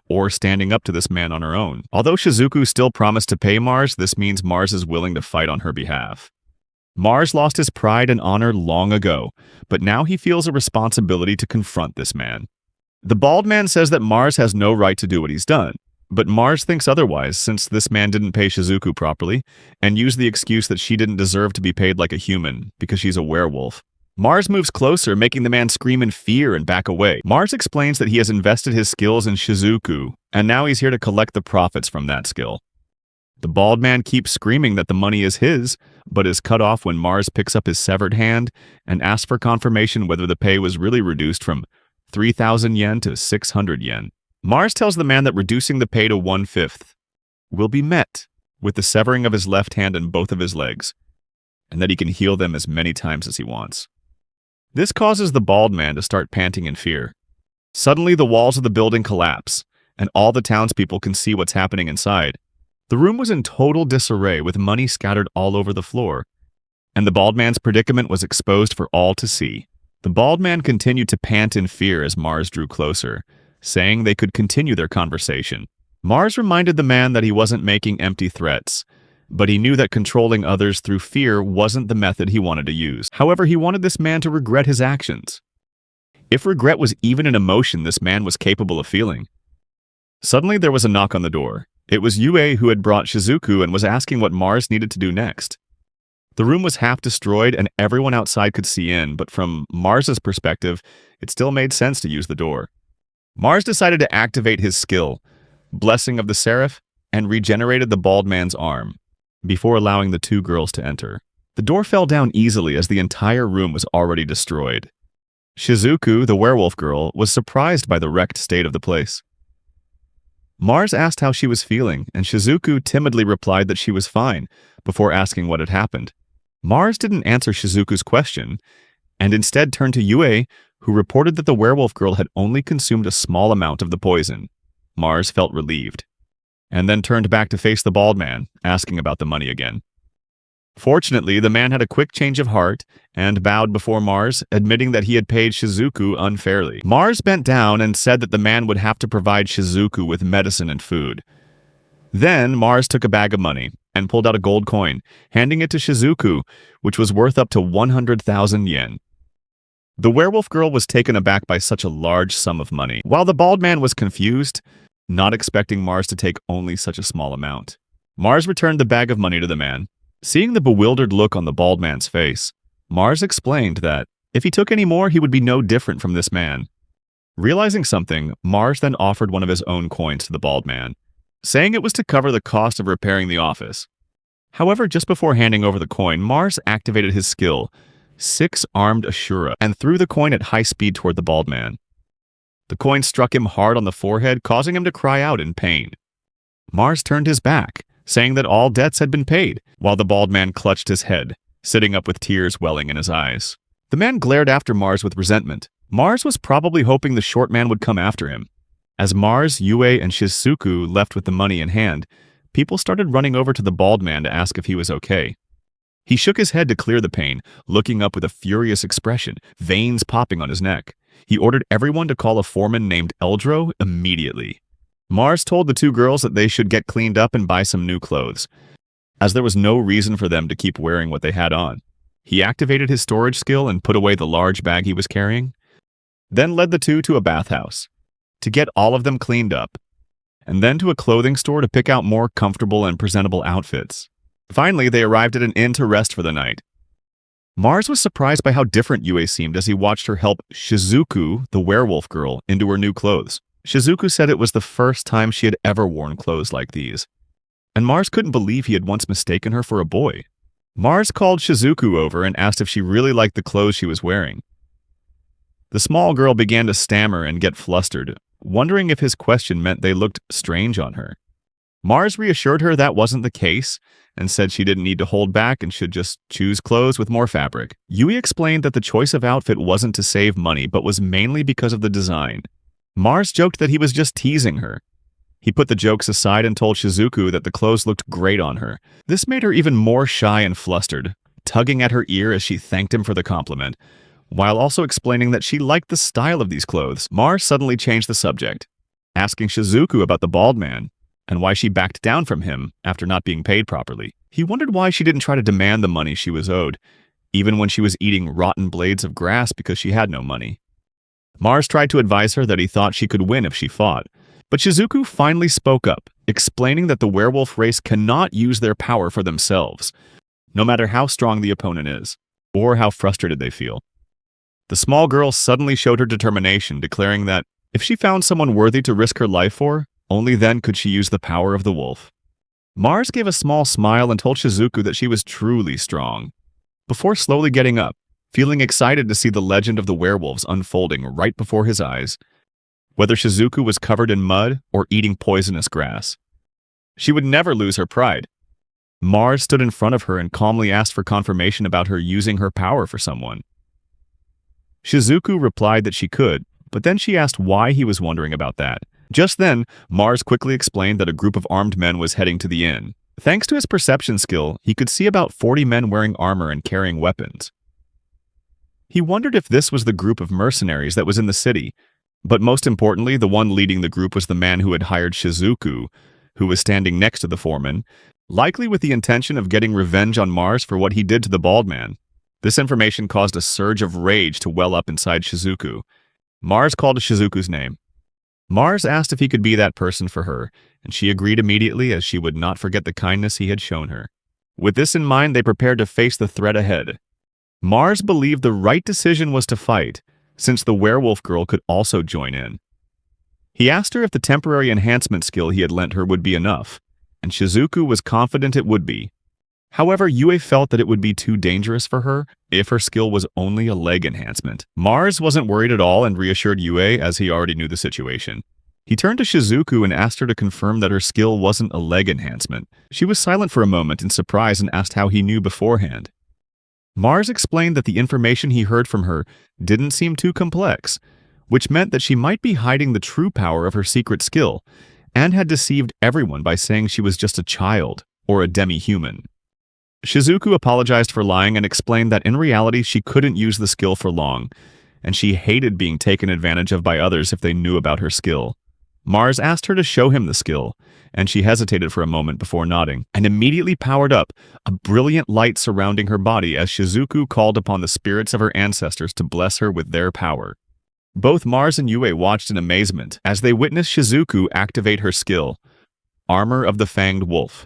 or standing up to this man on her own. Although Shizuku still promised to pay Mars, this means Mars is willing to fight on her behalf. Mars lost his pride and honor long ago, but now he feels a responsibility to confront this man. The bald man says that Mars has no right to do what he's done, but Mars thinks otherwise since this man didn't pay Shizuku properly and used the excuse that she didn't deserve to be paid like a human because she's a werewolf. Mars moves closer, making the man scream in fear and back away. Mars explains that he has invested his skills in Shizuku, and now he's here to collect the profits from that skill. The bald man keeps screaming that the money is his, but is cut off when Mars picks up his severed hand and asks for confirmation whether the pay was really reduced from 3,000 yen to 600 yen. Mars tells the man that reducing the pay to 1/5 will be met with the severing of his left hand and both of his legs, and that he can heal them as many times as he wants. This causes the bald man to start panting in fear. Suddenly, the walls of the building collapse, and all the townspeople can see what's happening inside. The room was in total disarray with money scattered all over the floor, and the bald man's predicament was exposed for all to see. The bald man continued to pant in fear as Mars drew closer, saying they could continue their conversation. Mars reminded the man that he wasn't making empty threats, but he knew that controlling others through fear wasn't the method he wanted to use. However, he wanted this man to regret his actions. If regret was even an emotion this man was capable of feeling. Suddenly, there was a knock on the door. It was Yue who had brought Shizuku and was asking what Mars needed to do next. The room was half destroyed and everyone outside could see in, but from Mars's perspective, it still made sense to use the door. Mars decided to activate his skill, Blessing of the Seraph, and regenerated the bald man's arm, before allowing the two girls to enter. The door fell down easily as the entire room was already destroyed. Shizuku, the werewolf girl, was surprised by the wrecked state of the place. Mars asked how she was feeling, and Shizuku timidly replied that she was fine, before asking what had happened. Mars didn't answer Shizuku's question, and instead turned to Yue, who reported that the werewolf girl had only consumed a small amount of the poison. Mars felt relieved, and then turned back to face the bald man, asking about the money again. Fortunately, the man had a quick change of heart and bowed before Mars, admitting that he had paid Shizuku unfairly. Mars bent down and said that the man would have to provide Shizuku with medicine and food. Then Mars took a bag of money and pulled out a gold coin, handing it to Shizuku, which was worth up to 100,000 yen. The werewolf girl was taken aback by such a large sum of money, while the bald man was confused, not expecting Mars to take only such a small amount. Mars returned the bag of money to the man. Seeing the bewildered look on the bald man's face, Mars explained that if he took any more, he would be no different from this man. Realizing something, Mars then offered one of his own coins to the bald man, saying it was to cover the cost of repairing the office. However, just before handing over the coin, Mars activated his skill, Six-Armed Ashura, and threw the coin at high speed toward the bald man. The coin struck him hard on the forehead, causing him to cry out in pain. Mars turned his back, saying that all debts had been paid, while the bald man clutched his head, sitting up with tears welling in his eyes. The man glared after Mars with resentment. Mars was probably hoping the short man would come after him. As Mars, Yue, and Shizuku left with the money in hand, people started running over to the bald man to ask if he was okay. He shook his head to clear the pain, looking up with a furious expression, veins popping on his neck. He ordered everyone to call a foreman named Eldro immediately. Mars told the two girls that they should get cleaned up and buy some new clothes, as there was no reason for them to keep wearing what they had on. He activated his storage skill and put away the large bag he was carrying, then led the two to a bathhouse to get all of them cleaned up, and then to a clothing store to pick out more comfortable and presentable outfits. Finally, they arrived at an inn to rest for the night. Mars was surprised by how different Yue seemed as he watched her help Shizuku, the werewolf girl, into her new clothes. Shizuku said it was the first time she had ever worn clothes like these, and Mars couldn't believe he had once mistaken her for a boy. Mars called Shizuku over and asked if she really liked the clothes she was wearing. The small girl began to stammer and get flustered, wondering if his question meant they looked strange on her. Mars reassured her that wasn't the case and said she didn't need to hold back and should just choose clothes with more fabric. Yui explained that the choice of outfit wasn't to save money but was mainly because of the design. Mars joked that he was just teasing her. He put the jokes aside and told Shizuku that the clothes looked great on her. This made her even more shy and flustered, tugging at her ear as she thanked him for the compliment, while also explaining that she liked the style of these clothes. Mars suddenly changed the subject, asking Shizuku about the bald man and why she backed down from him after not being paid properly. He wondered why she didn't try to demand the money she was owed, even when she was eating rotten blades of grass because she had no money. Mars tried to advise her that he thought she could win if she fought, but Shizuku finally spoke up, explaining that the werewolf race cannot use their power for themselves, no matter how strong the opponent is, or how frustrated they feel. The small girl suddenly showed her determination, declaring that if she found someone worthy to risk her life for, only then could she use the power of the wolf. Mars gave a small smile and told Shizuku that she was truly strong, before slowly getting up, feeling excited to see the legend of the werewolves unfolding right before his eyes, whether Shizuku was covered in mud or eating poisonous grass. She would never lose her pride. Mars stood in front of her and calmly asked for confirmation about her using her power for someone. Shizuku replied that she could, but then she asked why he was wondering about that. Just then, Mars quickly explained that a group of armed men was heading to the inn. Thanks to his perception skill, he could see about 40 men wearing armor and carrying weapons. He wondered if this was the group of mercenaries that was in the city, but most importantly, the one leading the group was the man who had hired Shizuku, who was standing next to the foreman, likely with the intention of getting revenge on Mars for what he did to the bald man. This information caused a surge of rage to well up inside Shizuku. Mars called Shizuku's name. Mars asked if he could be that person for her, and she agreed immediately as she would not forget the kindness he had shown her. With this in mind, they prepared to face the threat ahead. Mars believed the right decision was to fight, since the werewolf girl could also join in. He asked her if the temporary enhancement skill he had lent her would be enough, and Shizuku was confident it would be. However, Yue felt that it would be too dangerous for her if her skill was only a leg enhancement. Mars wasn't worried at all and reassured Yue as he already knew the situation. He turned to Shizuku and asked her to confirm that her skill wasn't a leg enhancement. She was silent for a moment in surprise and asked how he knew beforehand. Mars explained that the information he heard from her didn't seem too complex, which meant that she might be hiding the true power of her secret skill, and had deceived everyone by saying she was just a child or a demi-human. Shizuku apologized for lying and explained that in reality she couldn't use the skill for long, and she hated being taken advantage of by others if they knew about her skill. Mars asked her to show him the skill, and she hesitated for a moment before nodding, and immediately powered up, a brilliant light surrounding her body as Shizuku called upon the spirits of her ancestors to bless her with their power. Both Mars and Yue watched in amazement as they witnessed Shizuku activate her skill, Armor of the Fanged Wolf.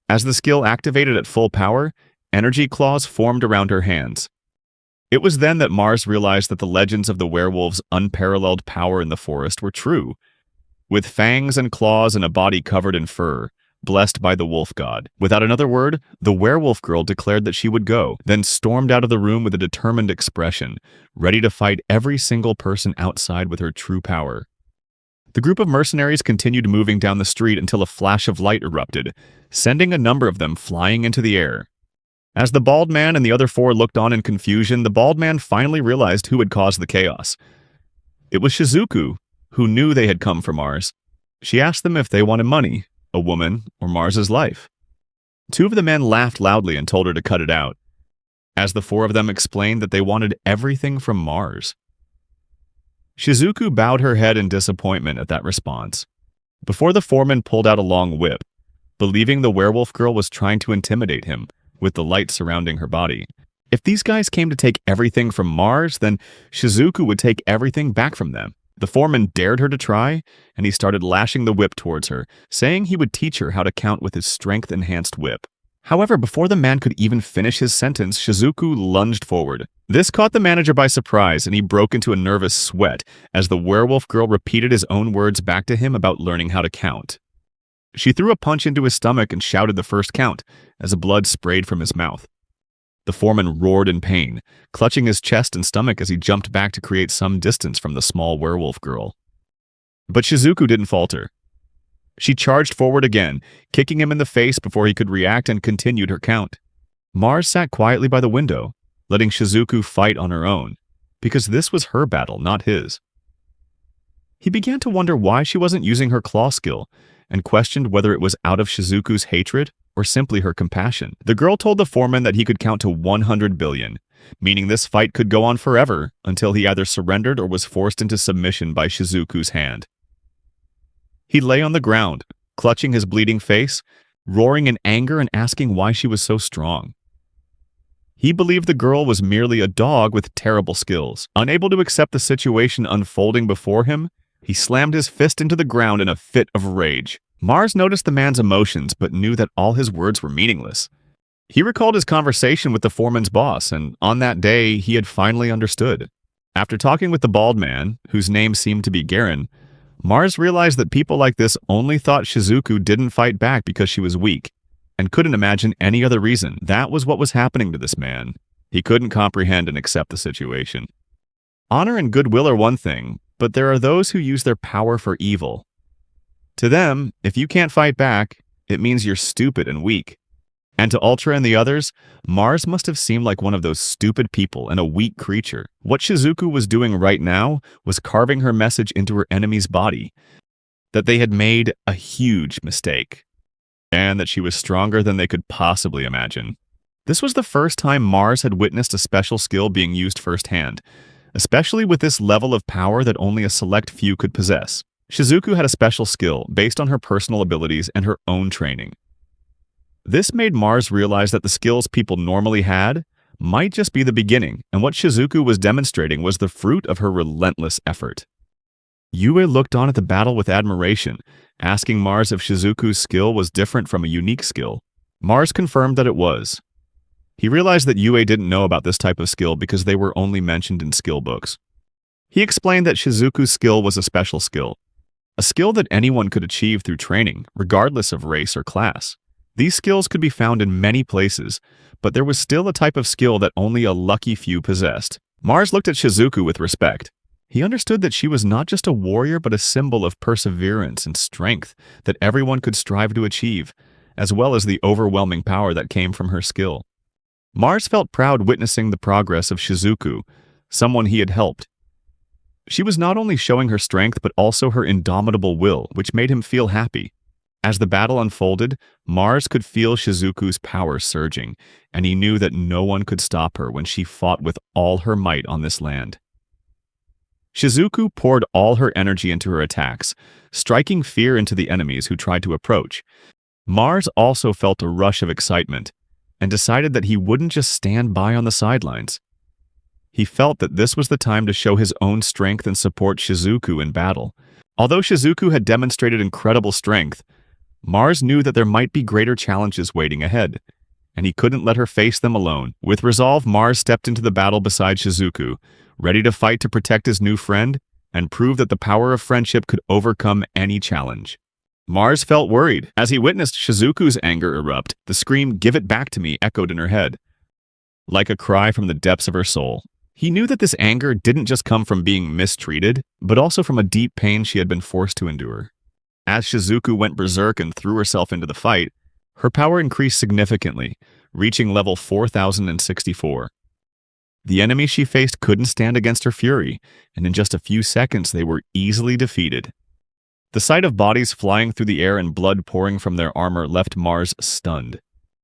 As the skill activated at full power, energy claws formed around her hands. It was then that Mars realized that the legends of the werewolf's unparalleled power in the forest were true. With fangs and claws and a body covered in fur, blessed by the wolf god. Without another word, the werewolf girl declared that she would go, then stormed out of the room with a determined expression, ready to fight every single person outside with her true power. The group of mercenaries continued moving down the street until a flash of light erupted, sending a number of them flying into the air. As the bald man and the other four looked on in confusion, the bald man finally realized who had caused the chaos. It was Shizuku, who knew they had come for Mars. She asked them if they wanted money, a woman, or Mars's life. Two of the men laughed loudly and told her to cut it out, as the four of them explained that they wanted everything from Mars. Shizuku bowed her head in disappointment at that response, before the foreman pulled out a long whip, believing the werewolf girl was trying to intimidate him with the light surrounding her body. If these guys came to take everything from Mars, then Shizuku would take everything back from them. The foreman dared her to try, and he started lashing the whip towards her, saying he would teach her how to count with his strength-enhanced whip. However, before the man could even finish his sentence, Shizuku lunged forward. This caught the manager by surprise, and he broke into a nervous sweat as the werewolf girl repeated his own words back to him about learning how to count. She threw a punch into his stomach and shouted the first count, as blood sprayed from his mouth. The foreman roared in pain, clutching his chest and stomach as he jumped back to create some distance from the small werewolf girl. But Shizuku didn't falter. She charged forward again, kicking him in the face before he could react, and continued her count. Mars sat quietly by the window, letting Shizuku fight on her own, because this was her battle, not his. He began to wonder why she wasn't using her claw skill, and questioned whether it was out of Shizuku's hatred or simply her compassion. The girl told the foreman that he could count to 100 billion, meaning this fight could go on forever until he either surrendered or was forced into submission by Shizuku's hand. He lay on the ground, clutching his bleeding face, roaring in anger and asking why she was so strong. He believed the girl was merely a dog with terrible skills. Unable to accept the situation unfolding before him, he slammed his fist into the ground in a fit of rage. Mars noticed the man's emotions but knew that all his words were meaningless. He recalled his conversation with the foreman's boss, and on that day he had finally understood. After talking with the bald man, whose name seemed to be Garen, Mars realized that people like this only thought Shizuku didn't fight back because she was weak, and couldn't imagine any other reason. That was what was happening to this man. He couldn't comprehend and accept the situation. Honor and goodwill are one thing, but there are those who use their power for evil. To them, if you can't fight back, it means you're stupid and weak. And to Ultra and the others, Mars must have seemed like one of those stupid people and a weak creature. What Shizuku was doing right now was carving her message into her enemy's body, that they had made a huge mistake, and that she was stronger than they could possibly imagine. This was the first time Mars had witnessed a special skill being used firsthand, especially with this level of power that only a select few could possess. Shizuku had a special skill based on her personal abilities and her own training. This made Mars realize that the skills people normally had might just be the beginning, and what Shizuku was demonstrating was the fruit of her relentless effort. Yue looked on at the battle with admiration, asking Mars if Shizuku's skill was different from a unique skill. Mars confirmed that it was. He realized that Yue didn't know about this type of skill because they were only mentioned in skill books. He explained that Shizuku's skill was a special skill, a skill that anyone could achieve through training, regardless of race or class. These skills could be found in many places, but there was still a type of skill that only a lucky few possessed. Mars looked at Shizuku with respect. He understood that she was not just a warrior but a symbol of perseverance and strength that everyone could strive to achieve, as well as the overwhelming power that came from her skill. Mars felt proud witnessing the progress of Shizuku, someone he had helped. She was not only showing her strength but also her indomitable will, which made him feel happy. As the battle unfolded, Mars could feel Shizuku's power surging, and he knew that no one could stop her when she fought with all her might on this land. Shizuku poured all her energy into her attacks, striking fear into the enemies who tried to approach. Mars also felt a rush of excitement, and decided that he wouldn't just stand by on the sidelines. He felt that this was the time to show his own strength and support Shizuku in battle. Although Shizuku had demonstrated incredible strength, Mars knew that there might be greater challenges waiting ahead, and he couldn't let her face them alone. With resolve, Mars stepped into the battle beside Shizuku, ready to fight to protect his new friend and prove that the power of friendship could overcome any challenge. Mars felt worried. As he witnessed Shizuku's anger erupt, the scream, "Give it back to me," echoed in her head, like a cry from the depths of her soul. He knew that this anger didn't just come from being mistreated, but also from a deep pain she had been forced to endure. As Shizuku went berserk and threw herself into the fight, her power increased significantly, reaching level 4064. The enemy she faced couldn't stand against her fury, and in just a few seconds they were easily defeated. The sight of bodies flying through the air and blood pouring from their armor left Mars stunned.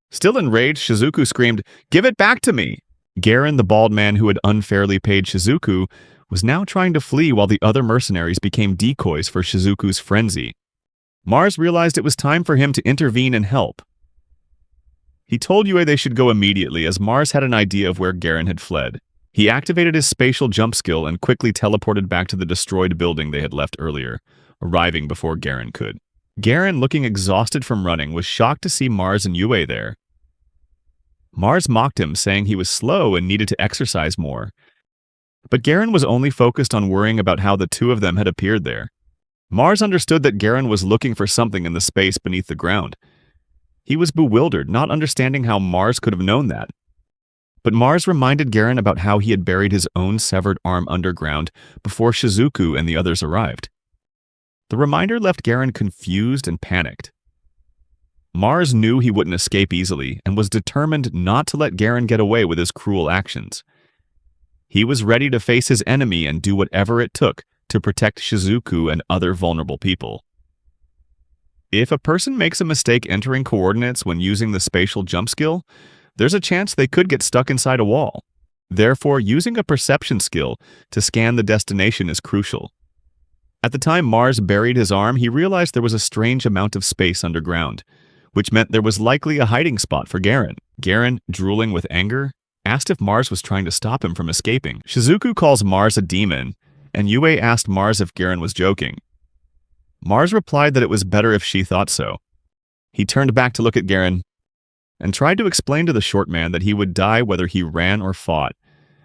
Still enraged, Shizuku screamed, "Give it back to me!" Garen, the bald man who had unfairly paid Shizuku, was now trying to flee while the other mercenaries became decoys for Shizuku's frenzy. Mars realized it was time for him to intervene and help. He told Yue they should go immediately, as Mars had an idea of where Garen had fled. He activated his spatial jump skill and quickly teleported back to the destroyed building they had left earlier, arriving before Garen could. Garen, looking exhausted from running, was shocked to see Mars and Yue there. Mars mocked him, saying he was slow and needed to exercise more. But Garen was only focused on worrying about how the two of them had appeared there. Mars understood that Garen was looking for something in the space beneath the ground. He was bewildered, not understanding how Mars could have known that. But Mars reminded Garen about how he had buried his own severed arm underground before Shizuku and the others arrived. The reminder left Garen confused and panicked. Mars knew he wouldn't escape easily and was determined not to let Garen get away with his cruel actions. He was ready to face his enemy and do whatever it took to protect Shizuku and other vulnerable people. If a person makes a mistake entering coordinates when using the spatial jump skill, there's a chance they could get stuck inside a wall. Therefore, using a perception skill to scan the destination is crucial. At the time Mars buried his arm, he realized there was a strange amount of space underground, which meant there was likely a hiding spot for Garen. Garen, drooling with anger, asked if Mars was trying to stop him from escaping. Shizuku calls Mars a demon, and Yue asked Mars if Garen was joking. Mars replied that it was better if she thought so. He turned back to look at Garen and tried to explain to the short man that he would die whether he ran or fought,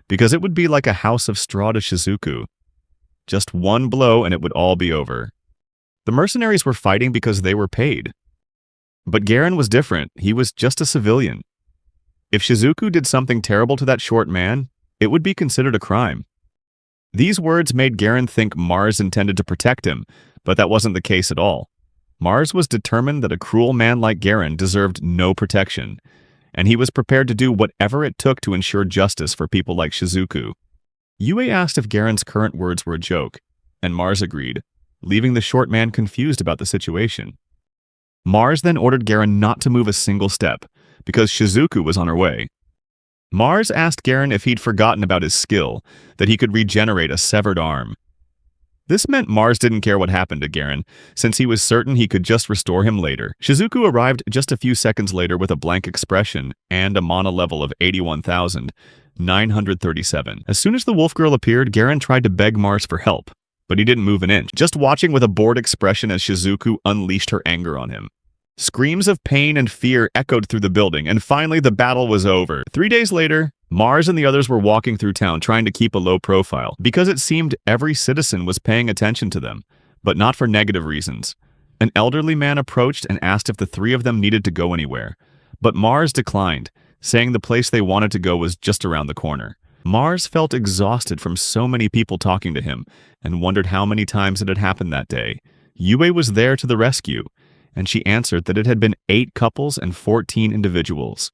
because it would be like a house of straw to Shizuku. Just one blow and it would all be over. The mercenaries were fighting because they were paid. But Garen was different. He was just a civilian. If Shizuku did something terrible to that short man, it would be considered a crime. These words made Garen think Mars intended to protect him, but that wasn't the case at all. Mars was determined that a cruel man like Garen deserved no protection, and he was prepared to do whatever it took to ensure justice for people like Shizuku. Yue asked if Garen's current words were a joke, and Mars agreed, leaving the short man confused about the situation. Mars then ordered Garen not to move a single step, because Shizuku was on her way. Mars asked Garen if he'd forgotten about his skill, that he could regenerate a severed arm. This meant Mars didn't care what happened to Garen, since he was certain he could just restore him later. Shizuku arrived just a few seconds later with a blank expression and a mana level of 81,937. As soon as the wolf girl appeared, Garen tried to beg Mars for help, but he didn't move an inch, just watching with a bored expression as Shizuku unleashed her anger on him. Screams of pain and fear echoed through the building, and finally the battle was over. 3 days later, Mars and the others were walking through town trying to keep a low profile, because it seemed every citizen was paying attention to them, but not for negative reasons. An elderly man approached and asked if the three of them needed to go anywhere, but Mars declined, saying the place they wanted to go was just around the corner. Mars felt exhausted from so many people talking to him, and wondered how many times it had happened that day. Yue was there to the rescue, and she answered that it had been 8 couples and 14 individuals.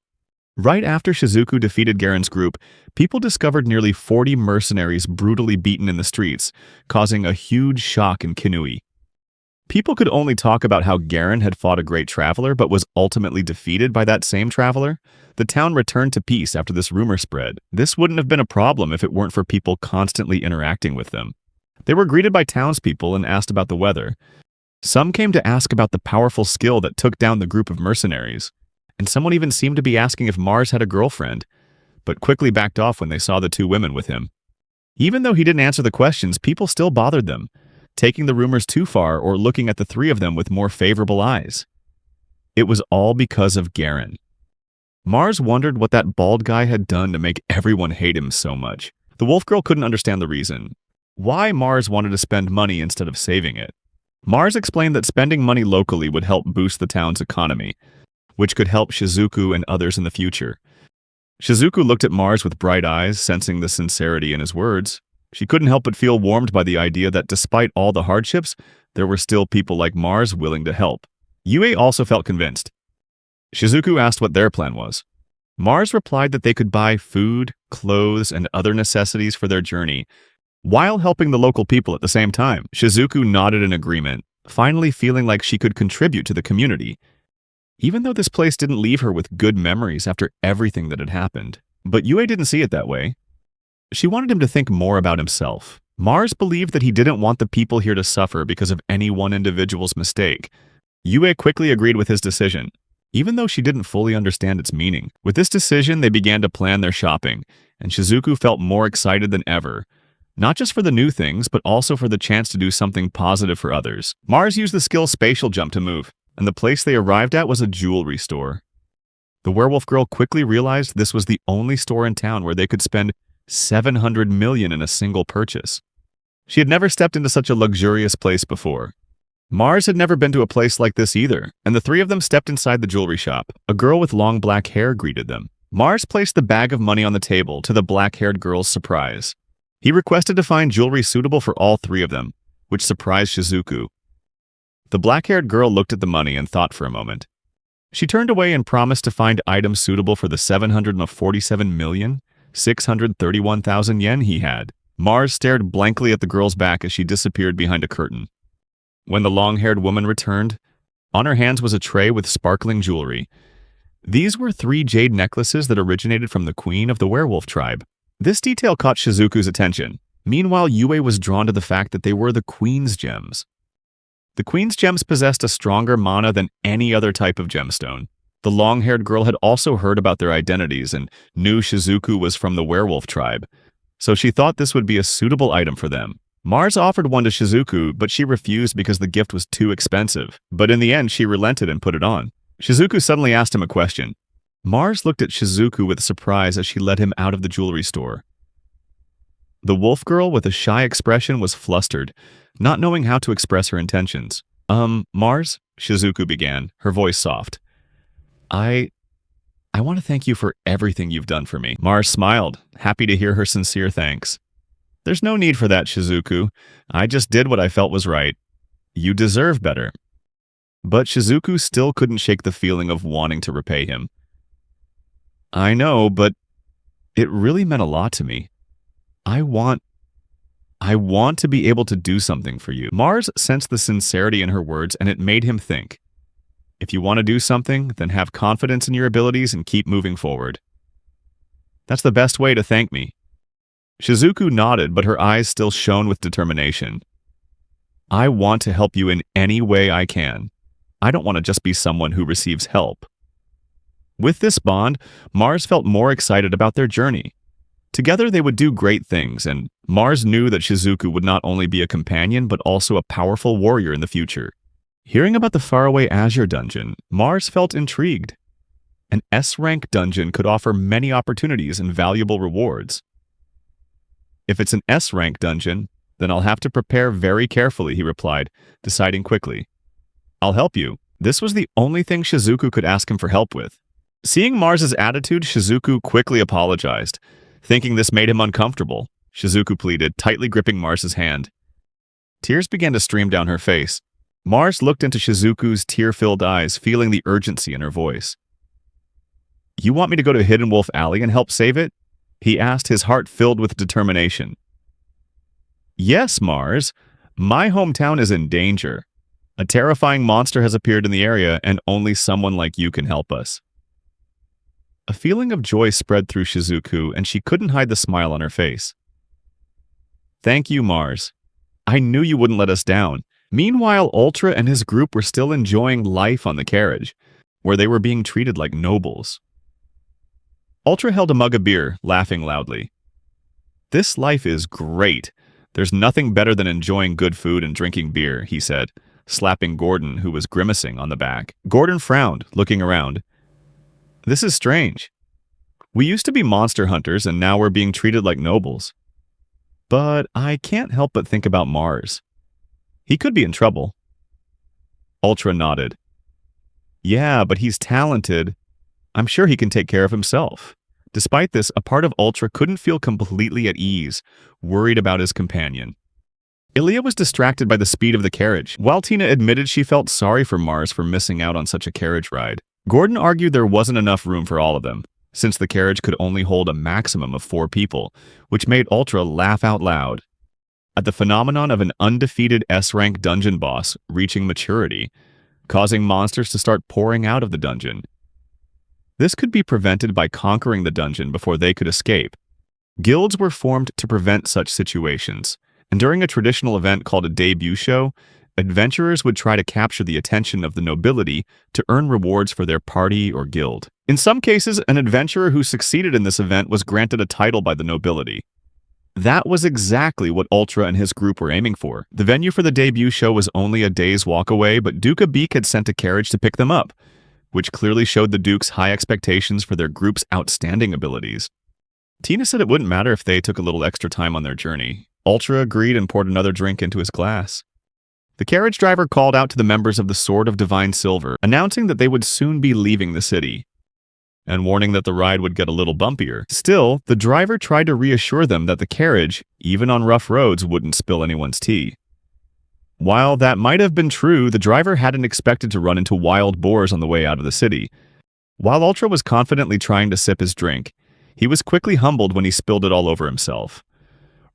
Right after Shizuku defeated Garen's group, people discovered nearly 40 mercenaries brutally beaten in the streets, causing a huge shock in Kinui. People could only talk about how Garen had fought a great traveler but was ultimately defeated by that same traveler. The town returned to peace after this rumor spread. This wouldn't have been a problem if it weren't for people constantly interacting with them. They were greeted by townspeople and asked about the weather. Some came to ask about the powerful skill that took down the group of mercenaries. And someone even seemed to be asking if Mars had a girlfriend, but quickly backed off when they saw the two women with him. Even though he didn't answer the questions, people still bothered them, taking the rumors too far or looking at the three of them with more favorable eyes. It was all because of Garen. Mars wondered what that bald guy had done to make everyone hate him so much. The wolf girl couldn't understand the reason. Why Mars wanted to spend money instead of saving it. Mars explained that spending money locally would help boost the town's economy, which could help Shizuku and others in the future. Shizuku looked at Mars with bright eyes, sensing the sincerity in his words. She couldn't help but feel warmed by the idea that despite all the hardships, there were still people like Mars willing to help. Yue also felt convinced. Shizuku asked what their plan was. Mars replied that they could buy food, clothes, and other necessities for their journey, while helping the local people at the same time. Shizuku nodded in agreement, finally feeling like she could contribute to the community, even though this place didn't leave her with good memories after everything that had happened. But Yue didn't see it that way. She wanted him to think more about himself. Mars believed that he didn't want the people here to suffer because of any one individual's mistake. Yue quickly agreed with his decision, even though she didn't fully understand its meaning. With this decision, they began to plan their shopping, and Shizuku felt more excited than ever. Not just for the new things, but also for the chance to do something positive for others. Mars used the skill Spatial Jump to move, and the place they arrived at was a jewelry store. The werewolf girl quickly realized this was the only store in town where they could spend 700 million in a single purchase. She had never stepped into such a luxurious place before. Mars had never been to a place like this either, and the three of them stepped inside the jewelry shop. A girl with long black hair greeted them. Mars placed the bag of money on the table to the black-haired girl's surprise. He requested to find jewelry suitable for all three of them, which surprised Shizuku. The black-haired girl looked at the money and thought for a moment. She turned away and promised to find items suitable for the 747,631,000 yen he had. Mars stared blankly at the girl's back as she disappeared behind a curtain. When the long-haired woman returned, on her hands was a tray with sparkling jewelry. These were 3 jade necklaces that originated from the queen of the werewolf tribe. This detail caught Shizuku's attention. Meanwhile, Yue was drawn to the fact that they were the queen's gems. The queen's gems possessed a stronger mana than any other type of gemstone. The long-haired girl had also heard about their identities and knew Shizuku was from the werewolf tribe, so she thought this would be a suitable item for them. Mars offered one to Shizuku, but she refused because the gift was too expensive. But in the end, she relented and put it on. Shizuku suddenly asked him a question. Mars looked at Shizuku with surprise as she led him out of the jewelry store. The wolf girl with a shy expression was flustered, not knowing how to express her intentions. Mars? Shizuku began, her voice soft. I want to thank you for everything you've done for me. Mars smiled, happy to hear her sincere thanks. There's no need for that, Shizuku. I just did what I felt was right. You deserve better. But Shizuku still couldn't shake the feeling of wanting to repay him. I know, but it really meant a lot to me. I want to be able to do something for you. Mars sensed the sincerity in her words, and it made him think. If you want to do something, then have confidence in your abilities and keep moving forward. That's the best way to thank me. Shizuku nodded, but her eyes still shone with determination. I want to help you in any way I can. I don't want to just be someone who receives help. With this bond, Mars felt more excited about their journey. Together they would do great things, and Mars knew that Shizuku would not only be a companion but also a powerful warrior in the future. Hearing about the faraway Azure dungeon, Mars felt intrigued. An S-rank dungeon could offer many opportunities and valuable rewards. If it's an S-rank dungeon, then I'll have to prepare very carefully, he replied, deciding quickly. I'll help you. This was the only thing Shizuku could ask him for help with. Seeing Mars's attitude, Shizuku quickly apologized. Thinking this made him uncomfortable, Shizuku pleaded, tightly gripping Mars's hand. Tears began to stream down her face. Mars looked into Shizuku's tear-filled eyes, feeling the urgency in her voice. You want me to go to Hidden Wolf Alley and help save it? He asked, his heart filled with determination. Yes, Mars. My hometown is in danger. A terrifying monster has appeared in the area, and only someone like you can help us. A feeling of joy spread through Shizuku, and she couldn't hide the smile on her face. Thank you, Mars. I knew you wouldn't let us down. Meanwhile, Ultra and his group were still enjoying life on the carriage, where they were being treated like nobles. Ultra held a mug of beer, laughing loudly. This life is great. There's nothing better than enjoying good food and drinking beer, he said, slapping Gordon, who was grimacing, on the back. Gordon frowned, looking around. This is strange. We used to be monster hunters, and now we're being treated like nobles. But I can't help but think about Mars. He could be in trouble. Ultra nodded. Yeah, but he's talented. I'm sure he can take care of himself. Despite this, a part of Ultra couldn't feel completely at ease, worried about his companion. Ilya was distracted by the speed of the carriage, while Tina admitted she felt sorry for Mars for missing out on such a carriage ride. Gordon argued there wasn't enough room for all of them, since the carriage could only hold a maximum of 4 people, which made Ultra laugh out loud. At the phenomenon of an undefeated S-rank dungeon boss reaching maturity, causing monsters to start pouring out of the dungeon. This could be prevented by conquering the dungeon before they could escape. Guilds were formed to prevent such situations, and during a traditional event called a debut show, adventurers would try to capture the attention of the nobility to earn rewards for their party or guild. In some cases, an adventurer who succeeded in this event was granted a title by the nobility. That was exactly what Ultra and his group were aiming for. The venue for the debut show was only a day's walk away, but Duke Beak had sent a carriage to pick them up, which clearly showed the Dukes high expectations for their group's outstanding abilities. Tina said it wouldn't matter if they took a little extra time on their journey. Ultra agreed and poured another drink into his glass. The carriage driver called out to the members of the Sword of Divine Silver, announcing that they would soon be leaving the city, and warning that the ride would get a little bumpier. Still, the driver tried to reassure them that the carriage, even on rough roads, wouldn't spill anyone's tea. While that might have been true, the driver hadn't expected to run into wild boars on the way out of the city. While Ultra was confidently trying to sip his drink, he was quickly humbled when he spilled it all over himself,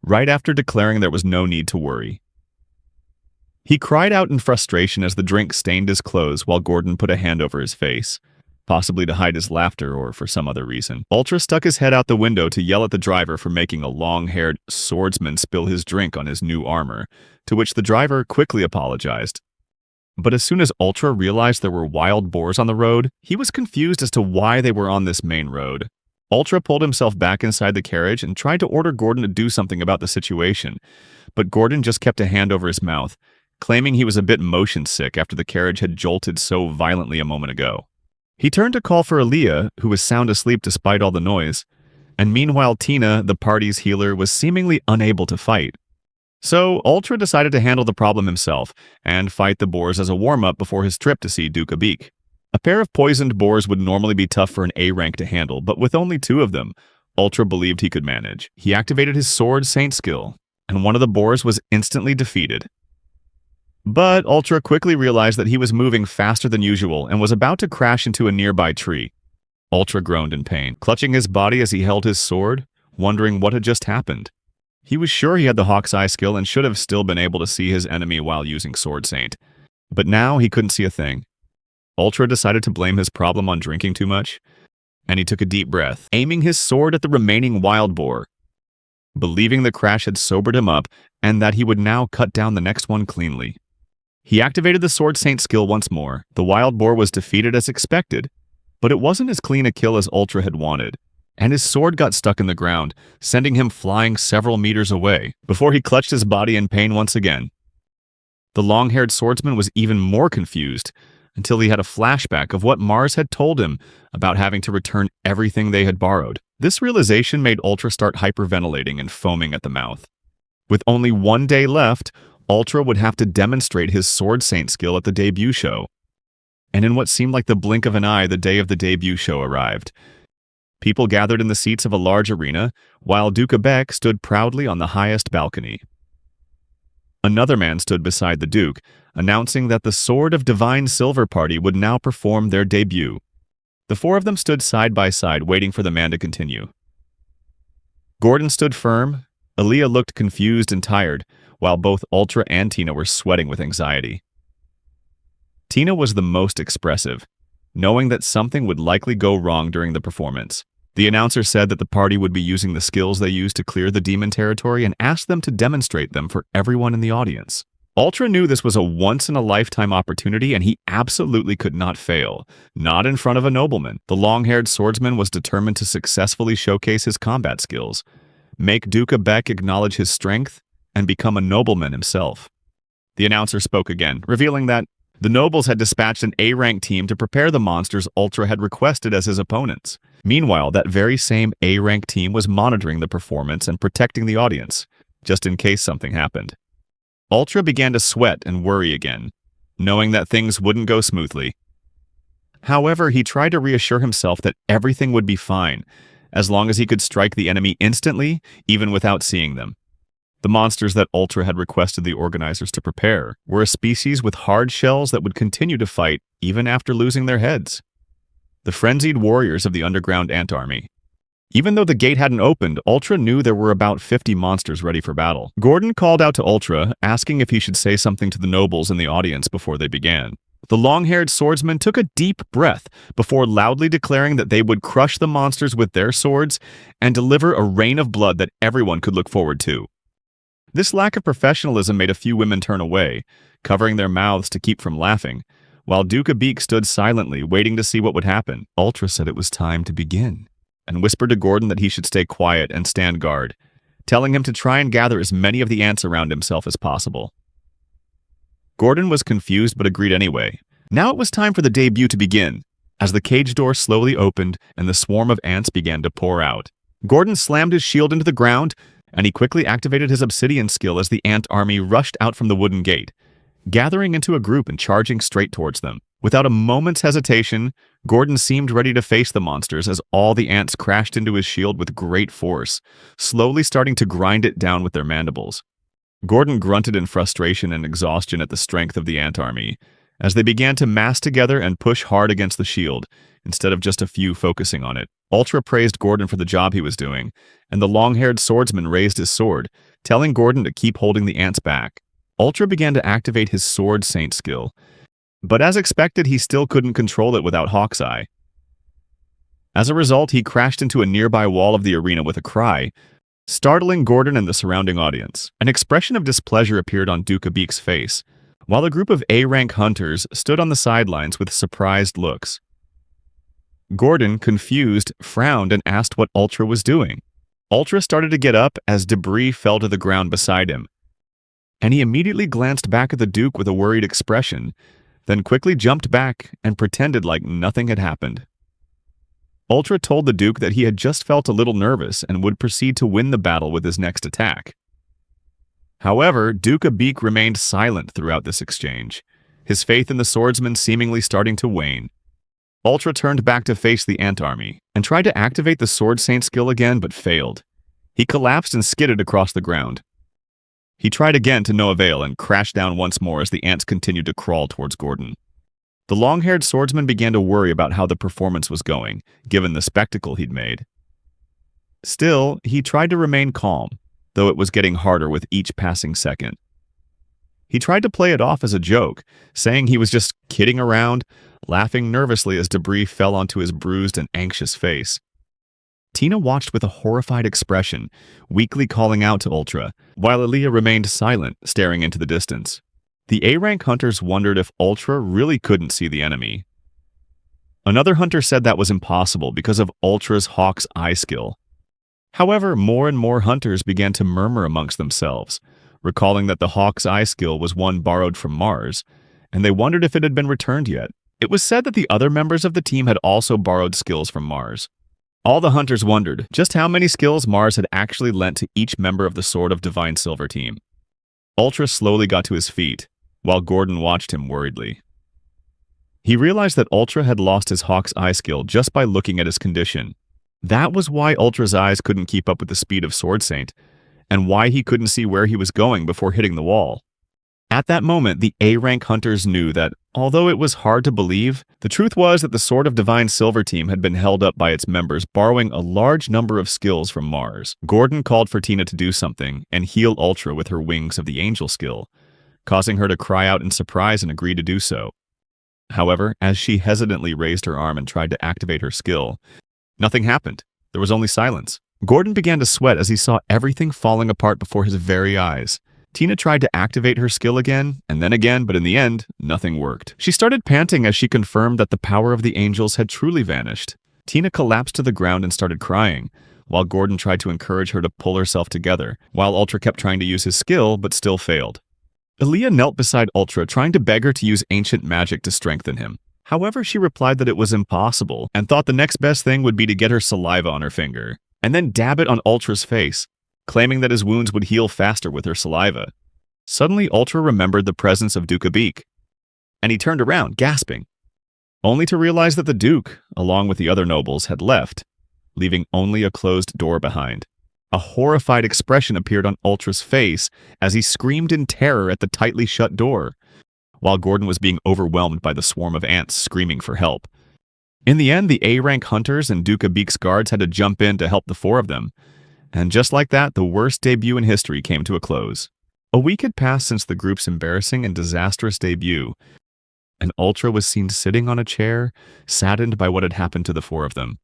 right after declaring there was no need to worry. He cried out in frustration as the drink stained his clothes while Gordon put a hand over his face, possibly to hide his laughter or for some other reason. Ultra stuck his head out the window to yell at the driver for making a long-haired swordsman spill his drink on his new armor, to which the driver quickly apologized. But as soon as Ultra realized there were wild boars on the road, he was confused as to why they were on this main road. Ultra pulled himself back inside the carriage and tried to order Gordon to do something about the situation, but Gordon just kept a hand over his mouth, claiming he was a bit motion sick after the carriage had jolted so violently a moment ago. He turned to call for Aaliyah, who was sound asleep despite all the noise, and meanwhile Tina, the party's healer, was seemingly unable to fight. So Ultra decided to handle the problem himself and fight the boars as a warm-up before his trip to see Duke Beak. A pair of poisoned boars would normally be tough for an A rank to handle, but with only 2 of them, Ultra believed he could manage. He activated his Sword Saint skill, and one of the boars was instantly defeated. But Ultra quickly realized that he was moving faster than usual and was about to crash into a nearby tree. Ultra groaned in pain, clutching his body as he held his sword, wondering what had just happened. He was sure he had the Hawk's Eye skill and should have still been able to see his enemy while using Sword Saint. But now he couldn't see a thing. Ultra decided to blame his problem on drinking too much, and he took a deep breath, aiming his sword at the remaining wild boar, believing the crash had sobered him up and that he would now cut down the next one cleanly. He activated the Sword Saint skill once more. The wild boar was defeated as expected, but it wasn't as clean a kill as Ultra had wanted, and his sword got stuck in the ground, sending him flying several meters away, before he clutched his body in pain once again. The long-haired swordsman was even more confused, until he had a flashback of what Mars had told him about having to return everything they had borrowed. This realization made Ultra start hyperventilating and foaming at the mouth. With only 1 day left, Ultra would have to demonstrate his Sword Saint skill at the debut show. And in what seemed like the blink of an eye, the day of the debut show arrived. People gathered in the seats of a large arena, while Duke Beck stood proudly on the highest balcony. Another man stood beside the Duke, announcing that the Sword of Divine Silver party would now perform their debut. The four of them stood side by side, waiting for the man to continue. Gordon stood firm. Aaliyah looked confused and tired, while both Ultra and Tina were sweating with anxiety. Tina was the most expressive, knowing that something would likely go wrong during the performance. The announcer said that the party would be using the skills they used to clear the demon territory and asked them to demonstrate them for everyone in the audience. Ultra knew this was a once-in-a-lifetime opportunity, and he absolutely could not fail. Not in front of a nobleman. The long-haired swordsman was determined to successfully showcase his combat skills, make Duca Beck acknowledge his strength, and become a nobleman himself. The announcer spoke again, revealing that the nobles had dispatched an A-rank team to prepare the monsters Ultra had requested as his opponents. Meanwhile, that very same A-rank team was monitoring the performance and protecting the audience, just in case something happened. Ultra began to sweat and worry again, knowing that things wouldn't go smoothly. However, he tried to reassure himself that everything would be fine, as long as he could strike the enemy instantly, even without seeing them. The monsters that Ultra had requested the organizers to prepare were a species with hard shells that would continue to fight even after losing their heads. The frenzied warriors of the underground ant army. Even though the gate hadn't opened, Ultra knew there were about 50 monsters ready for battle. Gordon called out to Ultra, asking if he should say something to the nobles in the audience before they began. The long-haired swordsman took a deep breath before loudly declaring that they would crush the monsters with their swords and deliver a rain of blood that everyone could look forward to. This lack of professionalism made a few women turn away, covering their mouths to keep from laughing, while Duca Beak stood silently, waiting to see what would happen. Ultra said it was time to begin, and whispered to Gordon that he should stay quiet and stand guard, telling him to try and gather as many of the ants around himself as possible. Gordon was confused but agreed anyway. Now it was time for the debut to begin, as the cage door slowly opened and the swarm of ants began to pour out. Gordon slammed his shield into the ground, and he quickly activated his obsidian skill as the ant army rushed out from the wooden gate, gathering into a group and charging straight towards them. Without a moment's hesitation, Gordon seemed ready to face the monsters as all the ants crashed into his shield with great force, slowly starting to grind it down with their mandibles. Gordon grunted in frustration and exhaustion at the strength of the ant army, as they began to mass together and push hard against the shield, instead of just a few focusing on it. Ultra praised Gordon for the job he was doing, and the long-haired swordsman raised his sword, telling Gordon to keep holding the ants back. Ultra began to activate his Sword Saint skill, but as expected, he still couldn't control it without Hawk's Eye. As a result, he crashed into a nearby wall of the arena with a cry, startling Gordon and the surrounding audience. An expression of displeasure appeared on Duca Beak's face, while a group of A-rank hunters stood on the sidelines with surprised looks. Gordon, confused, frowned and asked what Ultra was doing. Ultra started to get up as debris fell to the ground beside him, and he immediately glanced back at the Duke with a worried expression, then quickly jumped back and pretended like nothing had happened. Ultra told the Duke that he had just felt a little nervous and would proceed to win the battle with his next attack. However, Duca Beak remained silent throughout this exchange, his faith in the swordsman seemingly starting to wane. Ultra turned back to face the ant army and tried to activate the Sword Saint skill again but failed. He collapsed and skidded across the ground. He tried again to no avail and crashed down once more as the ants continued to crawl towards Gordon. The long-haired swordsman began to worry about how the performance was going, given the spectacle he'd made. Still, he tried to remain calm, though it was getting harder with each passing second. He tried to play it off as a joke, saying he was just kidding around, laughing nervously as debris fell onto his bruised and anxious face. Tina watched with a horrified expression, weakly calling out to Ultra, while Aaliyah remained silent, staring into the distance. The A-rank hunters wondered if Ultra really couldn't see the enemy. Another hunter said that was impossible because of Ultra's Hawk's Eye skill. However, more and more hunters began to murmur amongst themselves, recalling that the Hawk's Eye skill was one borrowed from Mars, and they wondered if it had been returned yet. It was said that the other members of the team had also borrowed skills from Mars. All the hunters wondered just how many skills Mars had actually lent to each member of the Sword of Divine Silver team. Ultra slowly got to his feet, while Gordon watched him worriedly. He realized that Ultra had lost his Hawk's Eye skill just by looking at his condition. That was why Ultra's eyes couldn't keep up with the speed of Sword Saint, and why he couldn't see where he was going before hitting the wall. At that moment, the A-rank hunters knew that, although it was hard to believe, the truth was that the Sword of Divine Silver team had been held up by its members borrowing a large number of skills from Mars. Gordon called for Tina to do something and heal Ultra with her Wings of the Angel skill, causing her to cry out in surprise and agree to do so. However, as she hesitantly raised her arm and tried to activate her skill, nothing happened. There was only silence. Gordon began to sweat as he saw everything falling apart before his very eyes. Tina tried to activate her skill again, and then again, but in the end, nothing worked. She started panting as she confirmed that the power of the angels had truly vanished. Tina collapsed to the ground and started crying, while Gordon tried to encourage her to pull herself together, while Ultra kept trying to use his skill, but still failed. Aaliyah knelt beside Ultra, trying to beg her to use ancient magic to strengthen him. However, she replied that it was impossible, and thought the next best thing would be to get her saliva on her finger, and then dab it on Ultra's face, claiming that his wounds would heal faster with her saliva. Suddenly, Ultra remembered the presence of Duke Abik, and he turned around, gasping, only to realize that the Duke, along with the other nobles, had left, leaving only a closed door behind. A horrified expression appeared on Ultra's face as he screamed in terror at the tightly shut door, while Gordon was being overwhelmed by the swarm of ants screaming for help. In the end, the A-rank hunters and Duke Abik's guards had to jump in to help the four of them, and just like that, the worst debut in history came to a close. A week had passed since the group's embarrassing and disastrous debut, and Ultra was seen sitting on a chair, saddened by what had happened to the four of them.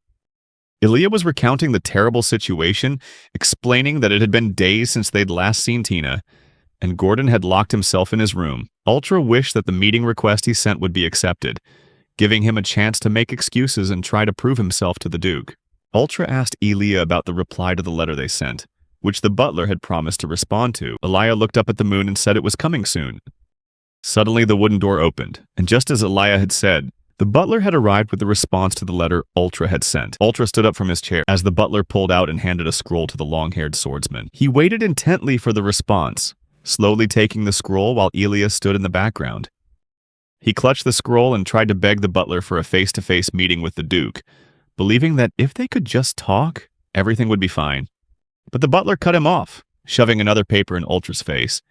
Aaliyah was recounting the terrible situation, explaining that it had been days since they'd last seen Tina, and Gordon had locked himself in his room. Ultra wished that the meeting request he sent would be accepted, giving him a chance to make excuses and try to prove himself to the Duke. Ultra asked Aaliyah about the reply to the letter they sent, which the butler had promised to respond to. Aaliyah looked up at the moon and said it was coming soon. Suddenly, the wooden door opened, and just as Aaliyah had said, the butler had arrived with the response to the letter Ultra had sent. Ultra stood up from his chair as the butler pulled out and handed a scroll to the long-haired swordsman. He waited intently for the response, slowly taking the scroll while Aaliyah stood in the background. He clutched the scroll and tried to beg the butler for a face-to-face meeting with the Duke, believing that if they could just talk, everything would be fine. But the butler cut him off, shoving another paper in Ultra's face.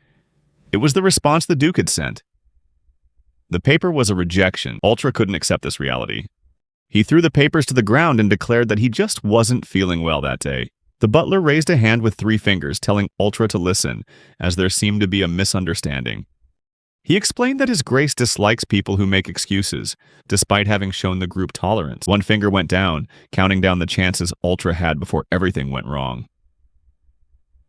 It was the response the Duke had sent. The paper was a rejection. Ultra couldn't accept this reality. He threw the papers to the ground and declared that he just wasn't feeling well that day. The butler raised a hand with 3 fingers, telling Ultra to listen, as there seemed to be a misunderstanding. He explained that His Grace dislikes people who make excuses, despite having shown the group tolerance. 1 finger went down, counting down the chances Ultra had before everything went wrong.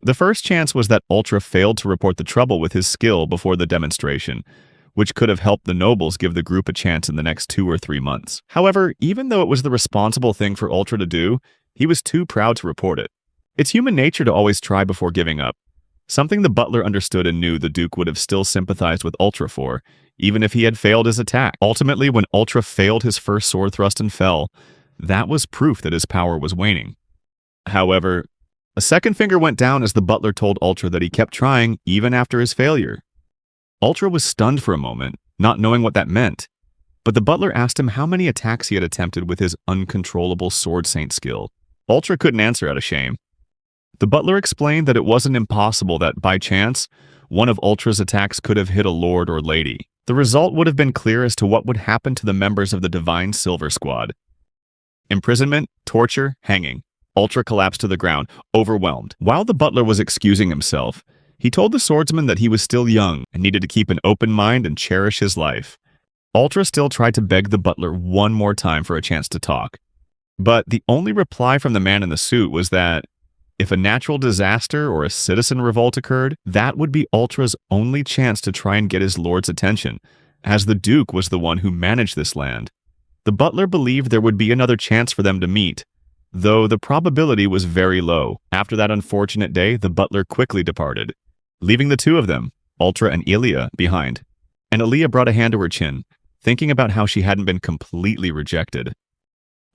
The first chance was that Ultra failed to report the trouble with his skill before the demonstration, which could have helped the nobles give the group a chance in the next 2 or 3 months. However, even though it was the responsible thing for Ultra to do, he was too proud to report it. It's human nature to always try before giving up, something the butler understood and knew the Duke would have still sympathized with Ultra for, even if he had failed his attack. Ultimately, when Ultra failed his first sword thrust and fell, that was proof that his power was waning. However, a second finger went down as the butler told Ultra that he kept trying even after his failure. Ultra was stunned for a moment, not knowing what that meant, but the butler asked him how many attacks he had attempted with his uncontrollable sword saint skill. Ultra couldn't answer out of shame. The butler explained that it wasn't impossible that, by chance, one of Ultra's attacks could have hit a lord or lady. The result would have been clear as to what would happen to the members of the Divine Silver Squad. Imprisonment, torture, hanging. Ultra collapsed to the ground, overwhelmed. While the butler was excusing himself, he told the swordsman that he was still young and needed to keep an open mind and cherish his life. Ultra still tried to beg the butler one more time for a chance to talk. But the only reply from the man in the suit was that, if a natural disaster or a citizen revolt occurred, that would be Ultra's only chance to try and get his lord's attention, as the Duke was the one who managed this land. The butler believed there would be another chance for them to meet, though the probability was very low. After that unfortunate day, the butler quickly departed, leaving the 2 of them, Ultra and Aaliyah, behind. And Aaliyah brought a hand to her chin, thinking about how she hadn't been completely rejected.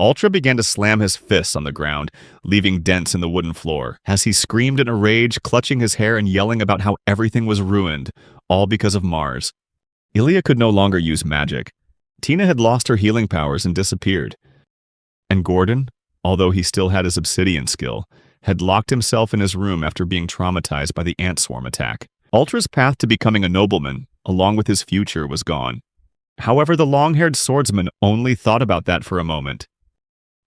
Ultra began to slam his fists on the ground, leaving dents in the wooden floor, as he screamed in a rage, clutching his hair and yelling about how everything was ruined, all because of Mars. Aaliyah could no longer use magic. Tina had lost her healing powers and disappeared. And Gordon, although he still had his obsidian skill, had locked himself in his room after being traumatized by the ant swarm attack. Ultra's path to becoming a nobleman, along with his future, was gone. However, the long-haired swordsman only thought about that for a moment.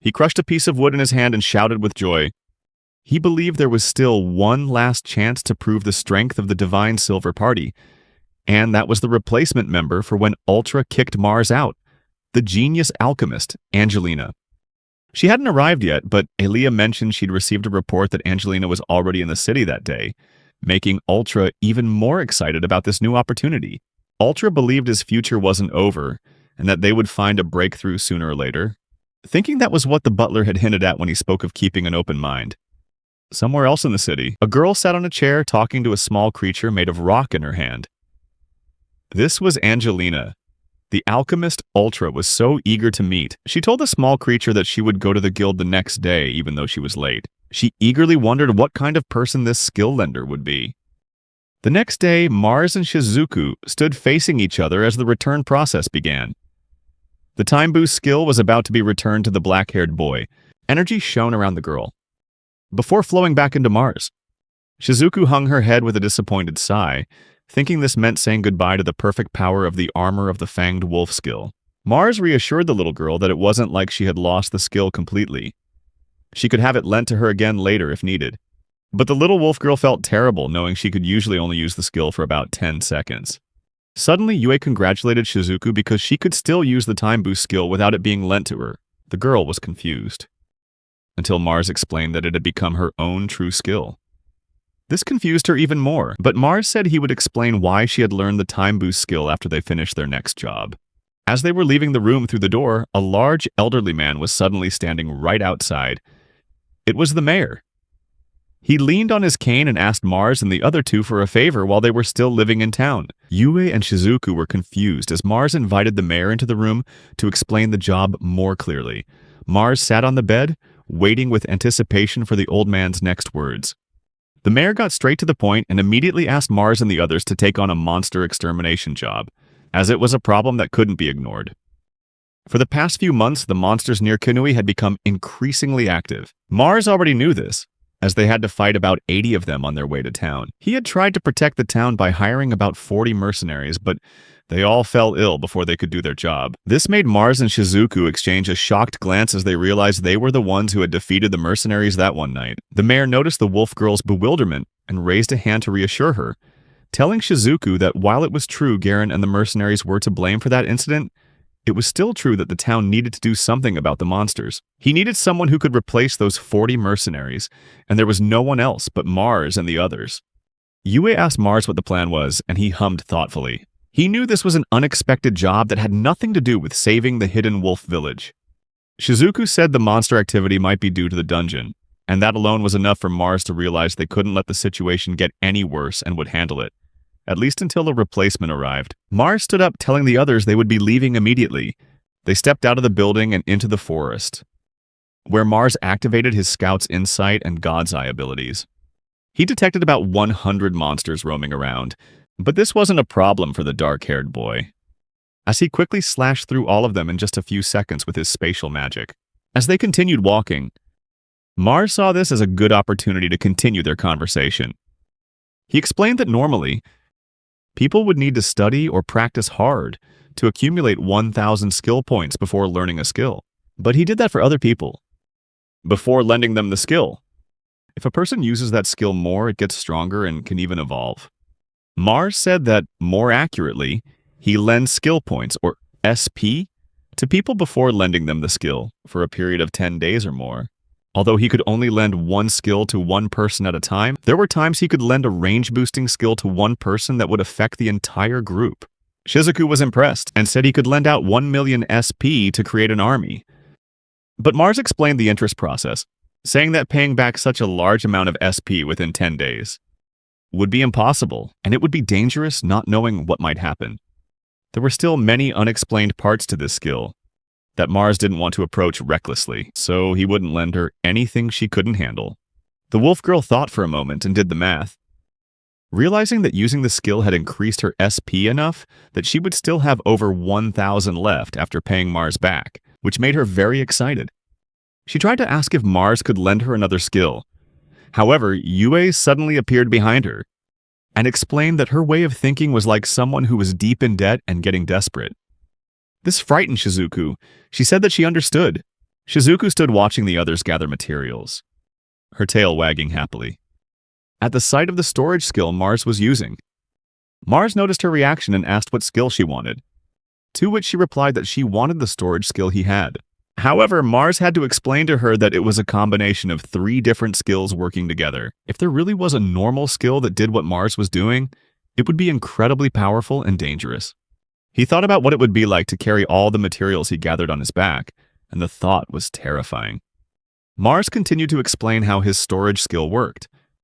He crushed a piece of wood in his hand and shouted with joy. He believed there was still one last chance to prove the strength of the Divine Silver Party, and that was the replacement member for when Ultra kicked Mars out, the genius alchemist, Angelina. She hadn't arrived yet, but Elia mentioned she'd received a report that Angelina was already in the city that day, making Ultra even more excited about this new opportunity. Ultra believed his future wasn't over, and that they would find a breakthrough sooner or later, thinking that was what the butler had hinted at when he spoke of keeping an open mind. Somewhere else in the city, a girl sat on a chair talking to a small creature made of rock in her hand. This was Angelina. The alchemist Ultra was so eager to meet. She told the small creature that she would go to the guild the next day, even though she was late. She eagerly wondered what kind of person this skill lender would be. The next day, Mars and Shizuku stood facing each other as the return process began. The time boost skill was about to be returned to the black-haired boy. Energy shone around the girl, before flowing back into Mars. Shizuku hung her head with a disappointed sigh, thinking this meant saying goodbye to the perfect power of the Armor of the Fanged Wolf skill. Mars reassured the little girl that it wasn't like she had lost the skill completely. She could have it lent to her again later if needed. But the little wolf girl felt terrible knowing she could usually only use the skill for about 10 seconds. Suddenly, Yue congratulated Shizuku because she could still use the time boost skill without it being lent to her. The girl was confused, until Mars explained that it had become her own true skill. This confused her even more, but Mars said he would explain why she had learned the time boost skill after they finished their next job. As they were leaving the room through the door, a large elderly man was suddenly standing right outside. It was the mayor. He leaned on his cane and asked Mars and the other two for a favor while they were still living in town. Yue and Shizuku were confused as Mars invited the mayor into the room to explain the job more clearly. Mars sat on the bed, waiting with anticipation for the old man's next words. The mayor got straight to the point and immediately asked Mars and the others to take on a monster extermination job, as it was a problem that couldn't be ignored. For the past few months, the monsters near Kinui had become increasingly active. Mars already knew this, as they had to fight about 80 of them on their way to town. He had tried to protect the town by hiring about 40 mercenaries, but they all fell ill before they could do their job. This made Mars and Shizuku exchange a shocked glance as they realized they were the ones who had defeated the mercenaries that one night. The mayor noticed the wolf girl's bewilderment and raised a hand to reassure her, telling Shizuku that while it was true Garen and the mercenaries were to blame for that incident, it was still true that the town needed to do something about the monsters. He needed someone who could replace those 40 mercenaries, and there was no one else but Mars and the others. Yue asked Mars what the plan was, and he hummed thoughtfully. He knew this was an unexpected job that had nothing to do with saving the hidden wolf village. Shizuku said the monster activity might be due to the dungeon, and that alone was enough for Mars to realize they couldn't let the situation get any worse and would handle it, at least until a replacement arrived. Mars stood up, telling the others they would be leaving immediately. They stepped out of the building and into the forest, where Mars activated his scout's insight and God's Eye abilities. He detected about 100 monsters roaming around, but this wasn't a problem for the dark-haired boy, as he quickly slashed through all of them in just a few seconds with his spatial magic. As they continued walking, Mars saw this as a good opportunity to continue their conversation. He explained that normally, people would need to study or practice hard to accumulate 1,000 skill points before learning a skill. But he did that for other people, before lending them the skill. If a person uses that skill more, it gets stronger and can even evolve. Mars said that, more accurately, he lends skill points, or SP, to people before lending them the skill for a period of 10 days or more. Although he could only lend one skill to one person at a time, there were times he could lend a range-boosting skill to one person that would affect the entire group. Shizuku was impressed and said he could lend out 1 million SP to create an army. But Mars explained the interest process, saying that paying back such a large amount of SP within 10 days would be impossible, and it would be dangerous not knowing what might happen. There were still many unexplained parts to this skill that Mars didn't want to approach recklessly, so he wouldn't lend her anything she couldn't handle. The wolf girl thought for a moment and did the math, realizing that using the skill had increased her SP enough that she would still have over 1,000 left after paying Mars back, which made her very excited. She tried to ask if Mars could lend her another skill. However, Yue suddenly appeared behind her. and explained that her way of thinking was like someone who was deep in debt and getting desperate. This frightened Shizuku. She said that she understood. Shizuku stood watching the others gather materials, her tail wagging happily. At the sight of the storage skill Mars was using, Mars noticed her reaction and asked what skill she wanted, to which she replied that she wanted the storage skill he had. However, Mars had to explain to her that it was a combination of 3 different skills working together. If there really was a normal skill that did what Mars was doing, it would be incredibly powerful and dangerous. He thought about what it would be like to carry all the materials he gathered on his back, and the thought was terrifying. Mars continued to explain how his storage skill worked.